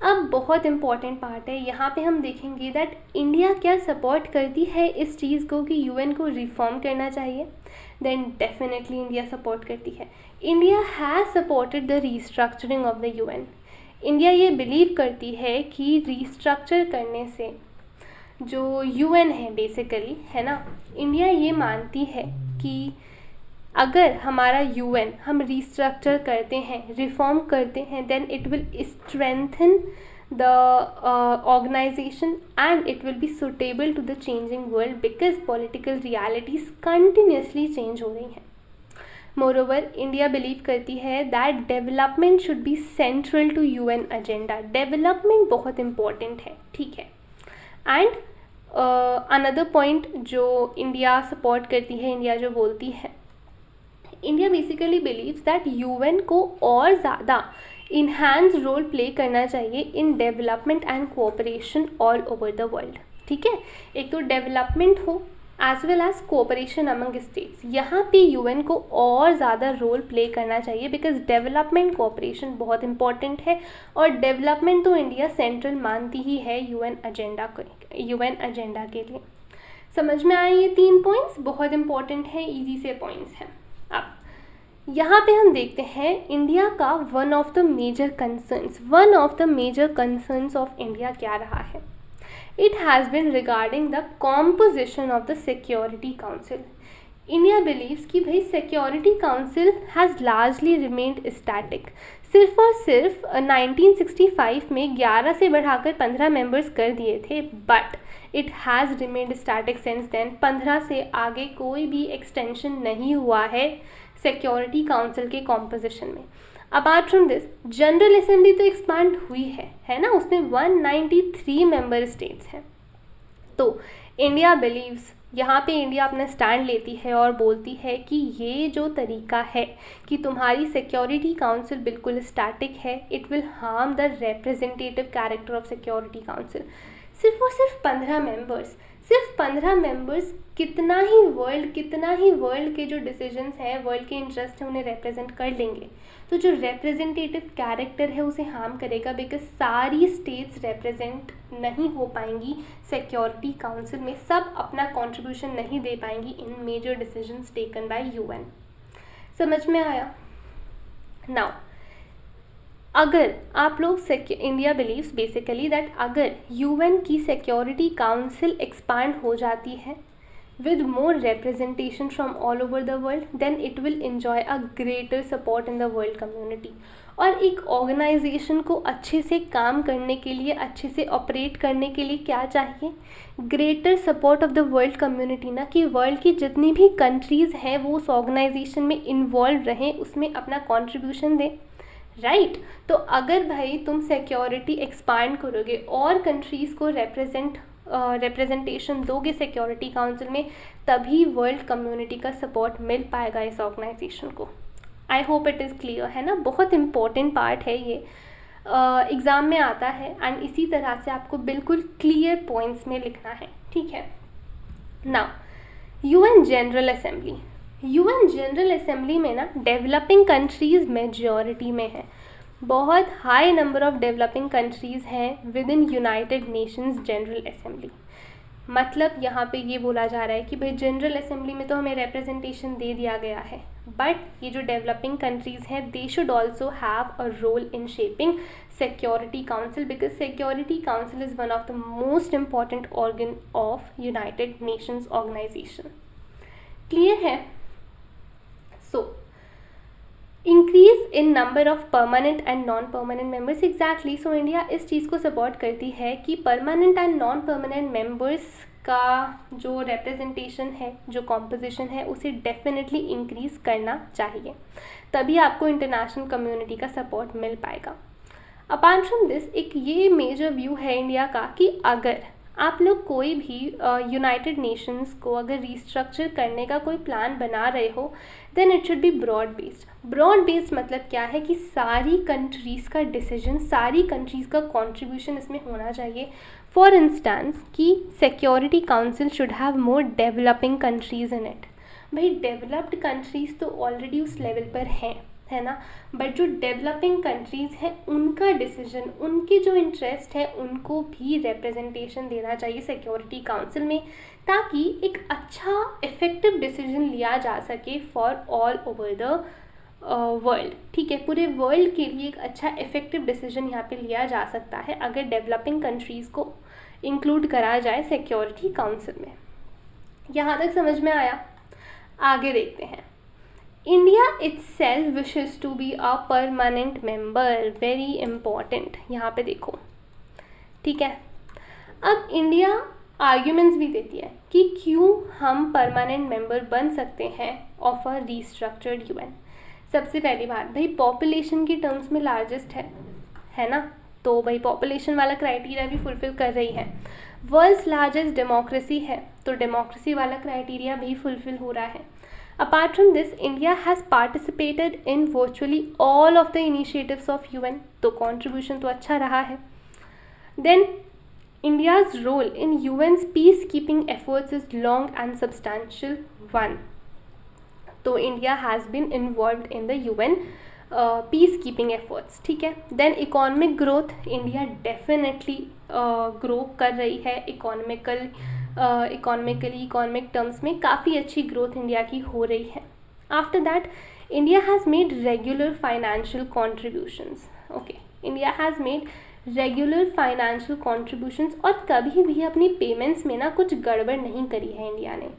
अब बहुत इंपॉर्टेंट पार्ट है, यहाँ पे हम देखेंगे दैट इंडिया क्या सपोर्ट करती है इस चीज़ को कि यूएन को रिफॉर्म करना चाहिए। देन डेफिनेटली इंडिया सपोर्ट करती है। India has supported the restructuring of the UN. India ये बिलीव करती है कि रीस्ट्रक्चर करने से जो यूएन है बेसिकली, है ना, इंडिया ये मानती है कि अगर हमारा यूएन हम रीस्ट्रक्चर करते हैं, रिफॉर्म करते हैं, then it will strengthen the organisation and it will be suitable to the changing world, because political realities continuously change हो रही हैं। मोरोवर इंडिया बिलीव करती है that development should be central to UN agenda. Development बहुत इंपॉर्टेंट है, ठीक है। एंड अनदर पॉइंट जो इंडिया सपोर्ट करती है, इंडिया जो बोलती है, India basically believes that UN को और ज़्यादा इन्हांस रोल प्ले करना चाहिए in development and cooperation all over the world. ठीक है, एक तो डेवलपमेंट हो as well as cooperation among states, यहाँ पे यूएन को और ज़्यादा रोल प्ले करना चाहिए, बिकॉज डेवलपमेंट कोऑपरेशन बहुत इंपॉर्टेंट है और डेवलपमेंट तो इंडिया सेंट्रल मानती ही है यूएन एजेंडा के लिए। समझ में आए ये 3 पॉइंट्स? बहुत इंपॉर्टेंट है, इजी से पॉइंट्स हैं। अब यहाँ पे हम देखते हैं इंडिया का one of the major concerns of India क्या रहा है। It has been regarding the composition of the Security Council. India believes कि भाई Security Council has largely remained static. सिर्फ और सिर्फ 1965 में 11 से बढ़ाकर 15 मेंबर्स कर दिए थे, but it has remained static since then. 15 से आगे कोई भी एक्सटेंशन नहीं हुआ है सिक्योरिटी काउंसिल के कॉम्पोजिशन में। Apart from this, general assembly तो एक्सपांड हुई है ना, उसमें 193 मेंबर स्टेट्स हैं। तो इंडिया बिलीव्स यहाँ पे इंडिया अपना स्टैंड लेती है और बोलती है कि ये जो तरीका है कि तुम्हारी सिक्योरिटी काउंसिल बिल्कुल स्टैटिक है, it will harm the representative character of security council. सिर्फ और सिर्फ 15 मेंबर्स कितना ही वर्ल्ड के जो डिसीजंस हैं, वर्ल्ड के इंटरेस्ट हैं, उन्हें रिप्रेजेंट कर लेंगे। तो जो रिप्रेजेंटेटिव कैरेक्टर है उसे हार्म करेगा, बिकॉज सारी स्टेट्स रिप्रेजेंट नहीं हो पाएंगी सिक्योरिटी काउंसिल में, सब अपना कंट्रीब्यूशन नहीं दे पाएंगी in major decisions taken by UN. समझ में आया? नाउ अगर आप लोग इंडिया बिलीव्स बेसिकली दैट अगर यूएन की सिक्योरिटी काउंसिल एक्सपांड हो जाती है with more representation from all over the world, then it will enjoy a greater support in the world community। और एक ऑर्गेनाइजेशन को अच्छे से काम करने के लिए, अच्छे से ऑपरेट करने के लिए क्या चाहिए? Greater support of the world community, ना कि वर्ल्ड की जितनी भी कंट्रीज़ हैं वो उस ऑर्गेनाइजेशन में इन्वॉल्व रहें, उसमें अपना कॉन्ट्रीब्यूशन दें, राइट? तो अगर भाई तुम सिक्योरिटी एक्सपांड करोगे और कंट्रीज़ को रिप्रेजेंटेशन दोगे सिक्योरिटी काउंसिल में, तभी वर्ल्ड कम्युनिटी का सपोर्ट मिल पाएगा इस ऑर्गेनाइजेशन को। I hope it is clear, है ना? बहुत इंपॉर्टेंट पार्ट है ये, एग्ज़ाम में आता है एंड इसी तरह से आपको बिल्कुल क्लियर पॉइंट्स में लिखना है, ठीक है? नाउ यूएन जनरल असेंबली में ना डेवलपिंग कंट्रीज़ मेजॉरिटी में है, बहुत high number of developing countries हैं with in United nations general assembly. मतलब यहाँ पे ये बोला जा रहा है कि भाई जनरल असेंबली में तो हमें रिप्रेजेंटेशन दे दिया गया है, बट ये जो डेवलपिंग कंट्रीज़ हैं they should also have a role in shaping security council, because security council is one of the most important organ of United Nations organisation. Clear है? So increase in number of permanent and non permanent members, exactly. So India इस चीज़ को सपोर्ट करती है कि permanent and non permanent members का जो रिप्रेजेंटेशन है, जो कॉम्पोजिशन है, उसे डेफिनेटली इंक्रीज़ करना चाहिए, तभी आपको इंटरनेशनल कम्युनिटी का सपोर्ट मिल पाएगा। अपार्ट फ्रॉम दिस, एक ये मेजर व्यू है इंडिया का कि अगर आप लोग कोई भी यूनाइटेड नेशंस को अगर रीस्ट्रक्चर करने का कोई प्लान बना रहे हो, then it should be broad based मतलब क्या है कि सारी कंट्रीज़ का डिसीजन, सारी कंट्रीज़ का कंट्रीब्यूशन इसमें होना चाहिए। फॉर इंस्टेंस कि security council should have more developing countries in it. भाई डेवलप्ड कंट्रीज़ तो ऑलरेडी उस लेवल पर हैं, है ना, बट जो डेवलपिंग कंट्रीज़ हैं उनका डिसीजन, उनके जो इंटरेस्ट है, उनको भी रिप्रेजेंटेशन देना चाहिए सिक्योरिटी काउंसिल में, ताकि एक अच्छा इफ़ेक्टिव डिसीजन लिया जा सके for all over the world. ठीक है, पूरे वर्ल्ड के लिए एक अच्छा इफ़ेक्टिव डिसीजन यहाँ पे लिया जा सकता है अगर डेवलपिंग कंट्रीज़ को इंक्लूड करा जाए सिक्योरिटी काउंसिल में। यहाँ तक समझ में आया? आगे देखते हैं। India itself wishes to be a permanent member, very important, यहाँ पे देखो, ठीक है। अब इंडिया आर्ग्यूमेंट्स भी देती है कि क्यों हम परमानेंट मेंबर बन सकते हैं ऑफ अ रीस्ट्रक्चर्ड यूएन। सबसे पहली बात, भाई पॉपुलेशन की टर्म्स में लार्जेस्ट है ना, तो भाई पॉपुलेशन वाला क्राइटेरिया भी फुलफिल कर रही है। वर्ल्ड्स लार्जेस्ट डेमोक्रेसी है, तो डेमोक्रेसी वाला क्राइटेरिया भी फुलफिल हो रहा है। Apart from this, India has participated in virtually all of the initiatives of UN, तो contribution तो अच्छा रहा है। Then India's role in UN's peacekeeping efforts is long and substantial one, तो India has been involved in the UN peacekeeping efforts, ठीक है। Then economic growth, India definitely grow कर रही है, इकोनॉमिक टर्म्स में काफ़ी अच्छी ग्रोथ इंडिया की हो रही है। After that, India has made regular financial contributions. Okay, India has made regular financial contributions, और कभी भी अपनी पेमेंट्स में ना कुछ गड़बड़ नहीं करी है इंडिया ने।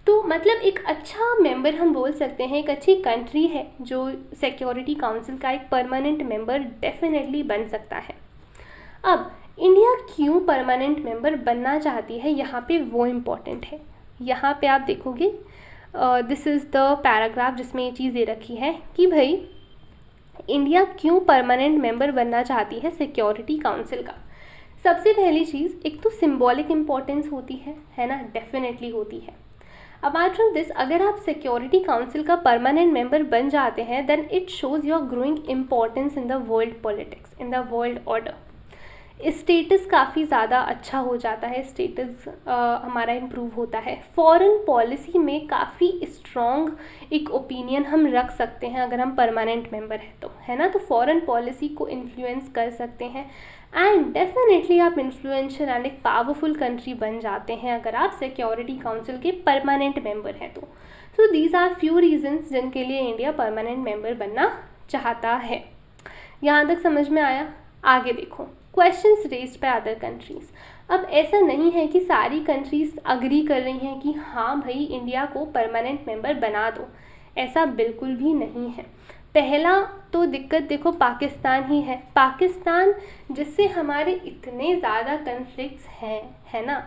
तो मतलब एक अच्छा मेंबर हम बोल सकते हैं, एक अच्छी कंट्री है जो सिक्योरिटी काउंसिल का एक परमानेंट मेंबर डेफिनेटली बन सकता है। अब इंडिया क्यों परमानेंट मेंबर बनना चाहती है, यहाँ पे वो इम्पॉर्टेंट है। यहाँ पे आप देखोगे, दिस इज़ द पैराग्राफ जिसमें ये चीज़ दे रखी है कि भाई इंडिया क्यों परमानेंट मेंबर बनना चाहती है सिक्योरिटी काउंसिल का। सबसे पहली चीज़, एक तो सिंबॉलिक इम्पोर्टेंस होती है ना, डेफिनेटली होती है। अपार्ट फ्रॉम दिस, अगर आप सिक्योरिटी काउंसिल का परमानेंट मेंबर बन जाते हैं then it shows your growing importance in the world politics, in the world order. Status काफ़ी ज़्यादा अच्छा हो जाता है, स्टेटस हमारा इम्प्रूव होता है। फॉरेन पॉलिसी में काफ़ी स्ट्रॉन्ग एक ओपिनियन हम रख सकते हैं अगर हम परमानेंट मेंबर हैं तो, है ना। तो फॉरेन पॉलिसी को इन्फ्लुएंस कर सकते हैं एंड डेफिनेटली आप इन्फ्लुएंशियल एंड एक पावरफुल कंट्री बन जाते हैं अगर आप सिक्योरिटी काउंसिल के परमानेंट मेंबर हैं तो। So these are few reasons जिनके लिए इंडिया परमानेंट मेंबर बनना चाहता है। यहाँ तक समझ में आया? आगे देखो, questions raised by other countries. अब ऐसा नहीं है कि सारी कंट्रीज़ अग्री कर रही हैं कि हाँ भाई इंडिया को परमानेंट मेंबर बना दो, ऐसा बिल्कुल भी नहीं है। पहला तो दिक्कत देखो पाकिस्तान ही है। पाकिस्तान जिससे हमारे इतने ज़्यादा कन्फ्लिक्ट्स हैं, है ना,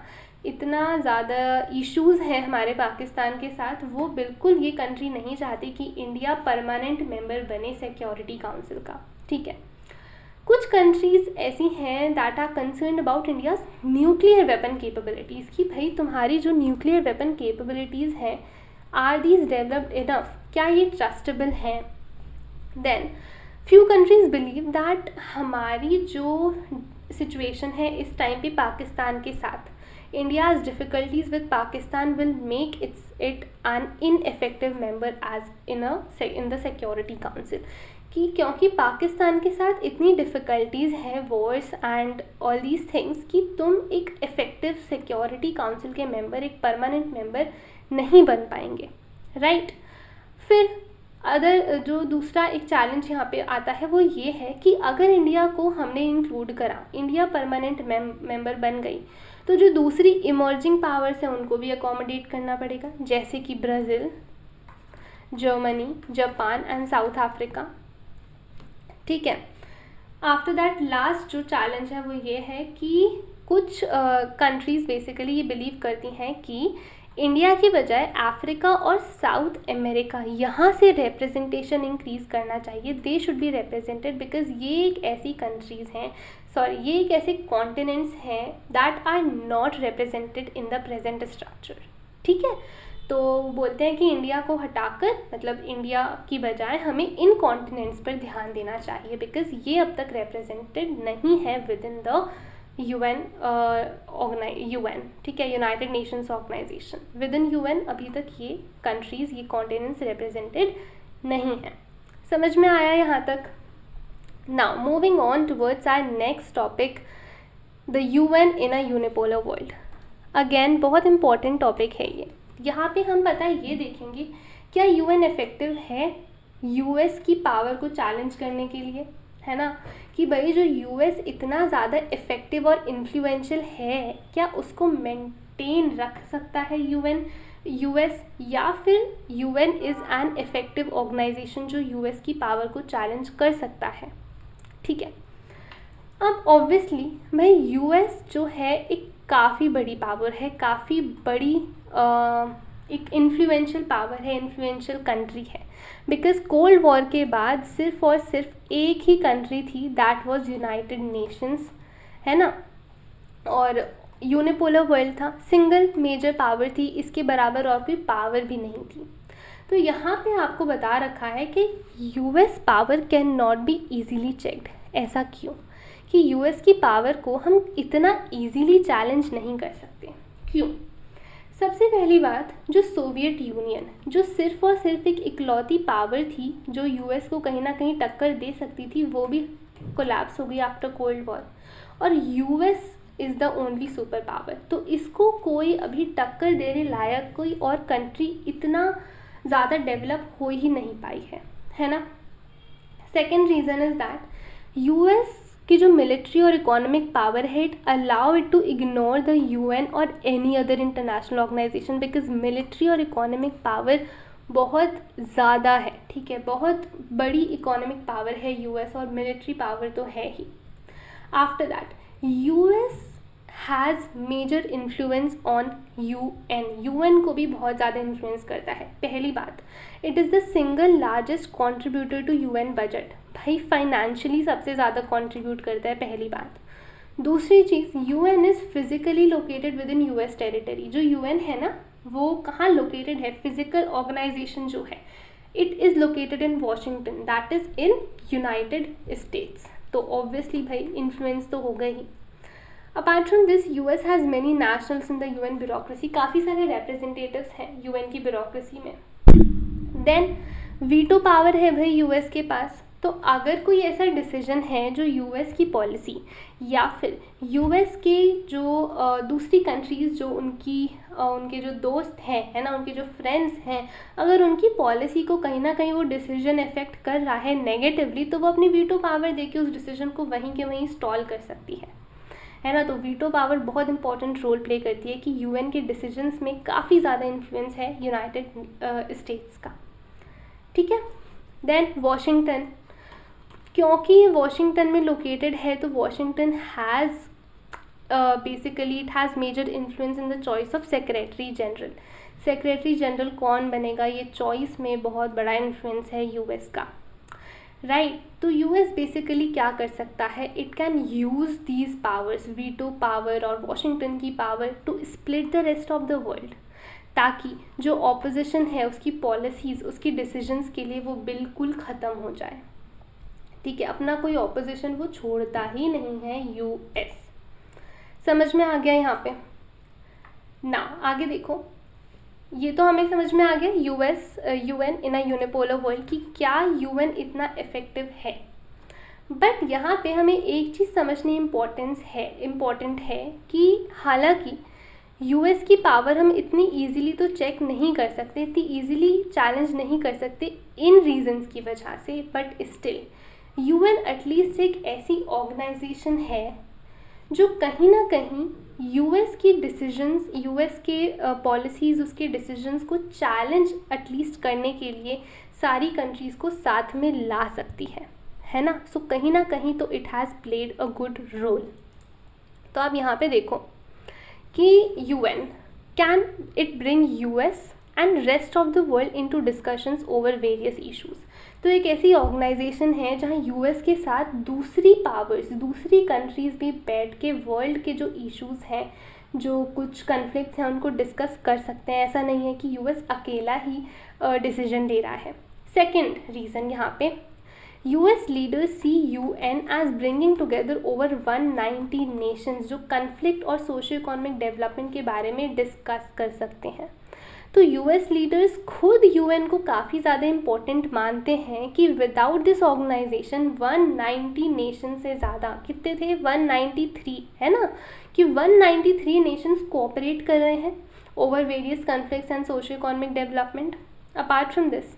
इतना ज़्यादा इश्यूज़ हैं हमारे पाकिस्तान के साथ, वो बिल्कुल ये कंट्री नहीं चाहती कि इंडिया परमानेंट मेंबर बने सिक्योरिटी काउंसिल का, ठीक है। कुछ कंट्रीज़ ऐसी हैं that are concerned about India's nuclear weapon capabilities, कि भाई तुम्हारी जो न्यूक्लियर वेपन कैपेबिलिटीज़ हैं आर दीज डेवलप्ड इनफ, क्या ये ट्रस्टेबल हैं। Then few countries believe that हमारी जो सिचुएशन है इस टाइम पे पाकिस्तान के साथ, India's difficulties with Pakistan will make it an ineffective member as in the Security Council, कि क्योंकि पाकिस्तान के साथ इतनी डिफ़िकल्टीज़ हैं, Wars and all these things, कि तुम एक इफ़ेक्टिव सिक्योरिटी काउंसिल के मेंबर, एक परमानेंट मेंबर नहीं बन पाएंगे, राइट। फिर अदर जो दूसरा एक चैलेंज यहाँ पे आता है वो ये है कि अगर इंडिया को हमने इंक्लूड करा, इंडिया परमानेंट मेंबर बन गई, तो जो दूसरी इमर्जिंग पावर्स हैं उनको भी अकोमोडेट करना पड़ेगा, जैसे कि Brazil, Germany, Japan and south Africa, ठीक है। आफ्टर दैट लास्ट जो चैलेंज है वो ये है कि कुछ कंट्रीज़ बेसिकली ये बिलीव करती हैं कि इंडिया की बजाय अफ्रीका और साउथ अमेरिका, यहाँ से रिप्रेजेंटेशन इंक्रीज़ करना चाहिए। They should be represented because ये एक ऐसी कंट्रीज़ हैं, ये एक ऐसे कॉन्टिनेंट्स हैं that are not represented in the present structure, ठीक है। तो बोलते हैं कि इंडिया को हटाकर, मतलब इंडिया की बजाय हमें इन कॉन्टिनेंट्स पर ध्यान देना चाहिए बिकॉज ये अब तक रिप्रेजेंटेड नहीं है विद इन द UN, ठीक है, United Nations organisation. Within UN अभी तक ये कंट्रीज़, ये कॉन्टिनेंट्स रिप्रेजेंटेड नहीं हैं। समझ में आया यहाँ तक? Now moving on towards our next topic, the UN in a unipolar world. Again बहुत इंपॉर्टेंट टॉपिक है ये। यहाँ पे हम पता है ये देखेंगे, क्या UN इफेक्टिव है US की पावर को चैलेंज करने के लिए, है ना, कि भाई जो US इतना ज़्यादा इफ़ेक्टिव और इन्फ्लुएंशियल है, क्या उसको मेंटेन रख सकता है US, या फिर UN is an effective organisation जो US की पावर को चैलेंज कर सकता है, ठीक है। अब ऑब्वियसली भाई US जो है एक काफ़ी बड़ी पावर है, काफ़ी बड़ी एक इन्फ्लुएंशियल पावर है, इन्फ्लुएंशियल कंट्री है, बिकॉज कोल्ड वॉर के बाद सिर्फ और सिर्फ एक ही कंट्री थी दैट वाज यूनाइटेड नेशंस, है ना, और यूनिपोलर वर्ल्ड था, सिंगल मेजर पावर थी, इसके बराबर और कोई पावर भी नहीं थी। तो यहाँ पे आपको बता रखा है कि US power can not be easily checked. ऐसा क्यों? कि US की पावर को हम इतना ईजीली चैलेंज नहीं कर सकते। क्यों? सबसे पहली बात, जो सोवियत यूनियन, जो सिर्फ और सिर्फ एक इकलौती पावर थी जो US को कहीं ना कहीं टक्कर दे सकती थी, वो भी कोलैप्स हो गई आफ्टर कोल्ड वॉर, और US is the only super power. तो इसको कोई अभी टक्कर देने लायक कोई और कंट्री इतना ज़्यादा डेवलप हो ही नहीं पाई है ना। Second reason is that US की जो मिलिट्री और इकोनॉमिक पावर है, it allow it to ignore the UN और any other international organisation, because military और इकोनॉमिक पावर बहुत ज़्यादा है, ठीक है, बहुत बड़ी इकोनॉमिक पावर है US, और मिलिट्री पावर तो है ही। After that US has major influence on UN को भी बहुत ज़्यादा इन्फ्लुएंस करता है। पहली बात, it is the single largest contributor to UN budget, भाई फाइनेंशियली सबसे ज़्यादा कंट्रीब्यूट करता है, पहली बात। दूसरी चीज़, UN is physically located within US territory. जो यूएन है ना, वो कहाँ लोकेटेड है, फिजिकल ऑर्गेनाइजेशन जो है, it is located in Washington, that is in United States. तो ऑब्वियसली भाई इन्फ्लुएंस तो होगा ही। Apart from this, US has many nationals in the UN bureaucracy, काफ़ी सारे रिप्रेजेंटेटिव्स हैं यूएन की ब्यूरोक्रेसी में। देन वीटो पावर है भाई यूएस के पास। तो अगर कोई ऐसा डिसीजन है जो यूएस की पॉलिसी या फिर यूएस के जो दूसरी कंट्रीज़ जो उनके जो दोस्त हैं, है ना, उनके जो फ्रेंड्स हैं, अगर उनकी पॉलिसी को कहीं ना कहीं वो डिसीजन इफेक्ट कर रहा है नेगेटिवली, तो वो अपनी वीटो पावर देके उस डिसीजन को वहीं के वहीं स्टॉल कर सकती है ना। तो वीटो पावर बहुत इंपॉर्टेंट रोल प्ले करती है कि यूएन के डिसीजंस में काफ़ी ज़्यादा इन्फ्लुएंस है यूनाइटेड स्टेट्स का, ठीक है। देन वॉशिंगटन, क्योंकि ये वॉशिंगटन में लोकेटेड है, तो Washington has basically it has major influence in the choice of secretary general. Secretary general कौन बनेगा, ये चॉइस में बहुत बड़ा इन्फ्लुएंस है यूएस का, राइट। तो यूएस बेसिकली क्या कर सकता है, it can use these powers, veto power और वॉशिंगटन की power, to split the rest of the world, ताकि जो ऑपोजिशन है उसकी पॉलिसीज़, उसकी डिसीजंस के लिए वो बिल्कुल ख़त्म हो जाए, ठीक है। अपना कोई ऑपोजिशन वो छोड़ता ही नहीं है यूएस। समझ में आ गया यहाँ पे ना। आगे देखो, ये तो हमें समझ में आ गया UN in a unipolar world कि क्या यूएन इतना इफेक्टिव है। बट यहाँ पे हमें एक चीज़ समझनी इम्पॉर्टेंट है कि हालांकि यूएस की पावर हम इतनी इजीली तो चेक नहीं कर सकते, इतनी इजीली चैलेंज नहीं कर सकते इन रीजंस की वजह से, बट स्टिल यूएन एटलीस्ट एक ऐसी ऑर्गेनाइजेशन है जो कहीं ना कहीं यूएस की डिसीजंस, यूएस के पॉलिसीज़, उसके डिसीजंस को चैलेंज एटलीस्ट करने के लिए सारी कंट्रीज़ को साथ में ला सकती है ना। सो कहीं ना कहीं तो it has played a good role. तो आप यहाँ पे देखो कि UN can it bring US and rest of the world into discussions over various issues. तो एक ऐसी ऑर्गेनाइजेशन है जहाँ यूएस के साथ दूसरी पावर्स, दूसरी कंट्रीज़ भी बैठ के वर्ल्ड के जो इश्यूज़ हैं, जो कुछ कन्फ्लिक्ट्स हैं, उनको डिस्कस कर सकते हैं। ऐसा नहीं है कि यूएस अकेला ही डिसीजन ले रहा है। सेकेंड रीज़न यहाँ पे, US leaders see UN as bringing together over 190 nations, जो कन्फ्लिक्ट और सोशियो इकोनॉमिक डेवलपमेंट के बारे में डिस्कस कर सकते हैं। तो यूएस लीडर्स खुद यूएन को काफ़ी ज़्यादा इम्पोर्टेंट मानते हैं कि विदाउट दिस ऑर्गेनाइजेशन 190 नेशन से ज़्यादा, कितने थे, 193, है ना, कि 193 नेशंस कोऑपरेट कर रहे हैं over various conflicts and socio economic development. Apart from this,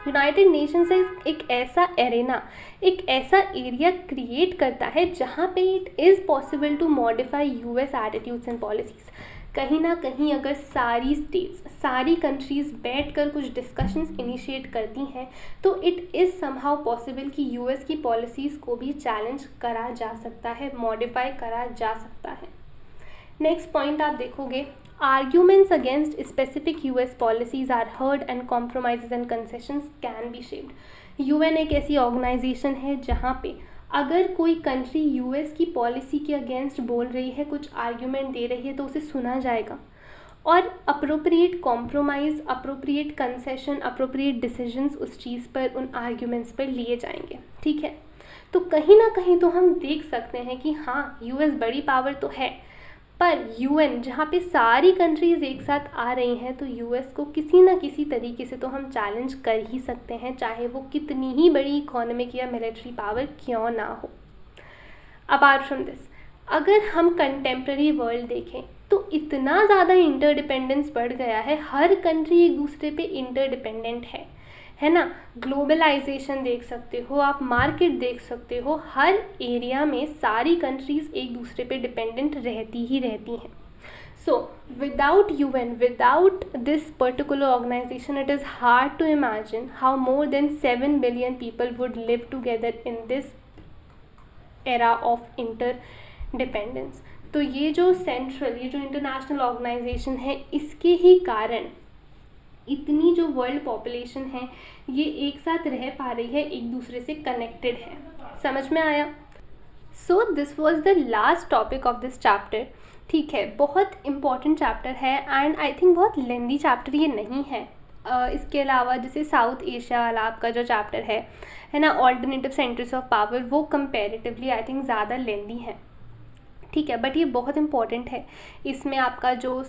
United Nations एक ऐसा एरेना, एक ऐसा एरिया क्रिएट करता है जहाँ पे it is possible to modify US attitudes and policies. कहीं ना कहीं अगर सारी स्टेट्स, सारी कंट्रीज़ बैठकर कुछ डिस्कशंस इनिशिएट करती हैं, तो इट इज़ समहाउ पॉसिबल कि यूएस की पॉलिसीज़ को भी चैलेंज करा जा सकता है, मॉडिफाई करा जा सकता है। नेक्स्ट पॉइंट आप देखोगे, arguments against specific US policies are heard and compromises and concessions can be shaped। UN एक ऐसी ऑर्गेनाइजेशन है जहाँ पे अगर कोई कंट्री यूएस की पॉलिसी के अगेंस्ट बोल रही है, कुछ आर्ग्यूमेंट दे रही है, तो उसे सुना जाएगा और appropriate compromise, appropriate concession, appropriate decisions उस चीज़ पर, उन आर्ग्यूमेंट्स पर लिए जाएंगे, ठीक है। तो कहीं ना कहीं तो हम देख सकते हैं कि हाँ, यूएस बड़ी पावर तो है, पर यूएन जहाँ पे सारी कंट्रीज़ एक साथ आ रही हैं, तो यूएस को किसी ना किसी तरीके से तो हम चैलेंज कर ही सकते हैं, चाहे वो कितनी ही बड़ी इकोनॉमिक या मिलिट्री पावर क्यों ना हो। अपार्ट फ्रॉम दिस, अगर हम कंटेम्प्रेरी वर्ल्ड देखें तो इतना ज़्यादा इंटरडिपेंडेंस बढ़ गया है, हर कंट्री एक दूसरे पे इंटरडिपेंडेंट है ना। ग्लोबलाइजेशन देख सकते हो आप, मार्केट देख सकते हो, हर एरिया में सारी कंट्रीज़ एक दूसरे पे डिपेंडेंट रहती ही रहती हैं। So without UN, without this particular organisation, it is hard to imagine how more than 7 billion people would live together in this era of interdependence. तो ये जो इंटरनेशनल ऑर्गेनाइजेशन है, इसके ही कारण इतनी जो वर्ल्ड पॉपुलेशन है ये एक साथ रह पा रही है, एक दूसरे से कनेक्टेड है। समझ में आया? So this was the last topic of this chapter. ठीक है, बहुत इंपॉर्टेंट चैप्टर है एंड आई थिंक बहुत लेंदी चैप्टर ये नहीं है. इसके अलावा जैसे साउथ एशिया वाला आपका जो चैप्टर है ना, ऑल्टरनेटिव सेंटर्स ऑफ पावर, वो कंपैरेटिवली आई थिंक ज़्यादा लेंदी है. ठीक है, बट ये बहुत इंपॉर्टेंट है. इसमें आपका जो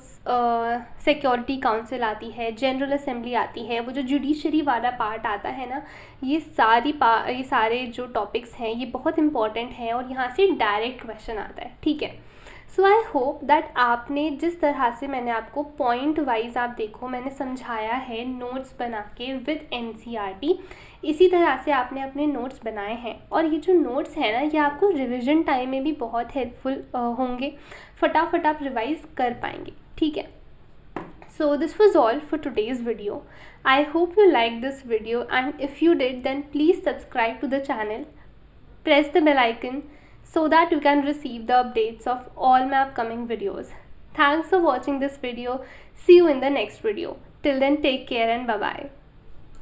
सिक्योरिटी काउंसिल आती है, जनरल असेंबली आती है, वो जो जुडिशरी वाला पार्ट आता है ना, ये सारे जो टॉपिक्स हैं ये बहुत इंपॉर्टेंट हैं और यहाँ से डायरेक्ट क्वेश्चन आता है. ठीक है, सो आई होप दैट आपने जिस तरह से मैंने आपको पॉइंट वाइज आप देखो मैंने समझाया है नोट्स बना के विद एनसीईआरटी, इसी तरह से आपने अपने नोट्स बनाए हैं. और ये जो नोट्स हैं ना, ये आपको रिवीजन टाइम में भी बहुत हेल्पफुल होंगे. फटाफट आप रिवाइज कर पाएंगे. ठीक है, so this was all for today's video. I hope you liked this video, and if you did, then please subscribe to the channel, press the bell icon so that you can receive the updates of all my upcoming videos. Thanks for watching this video. See you in the next video. Till then, take care and bye bye.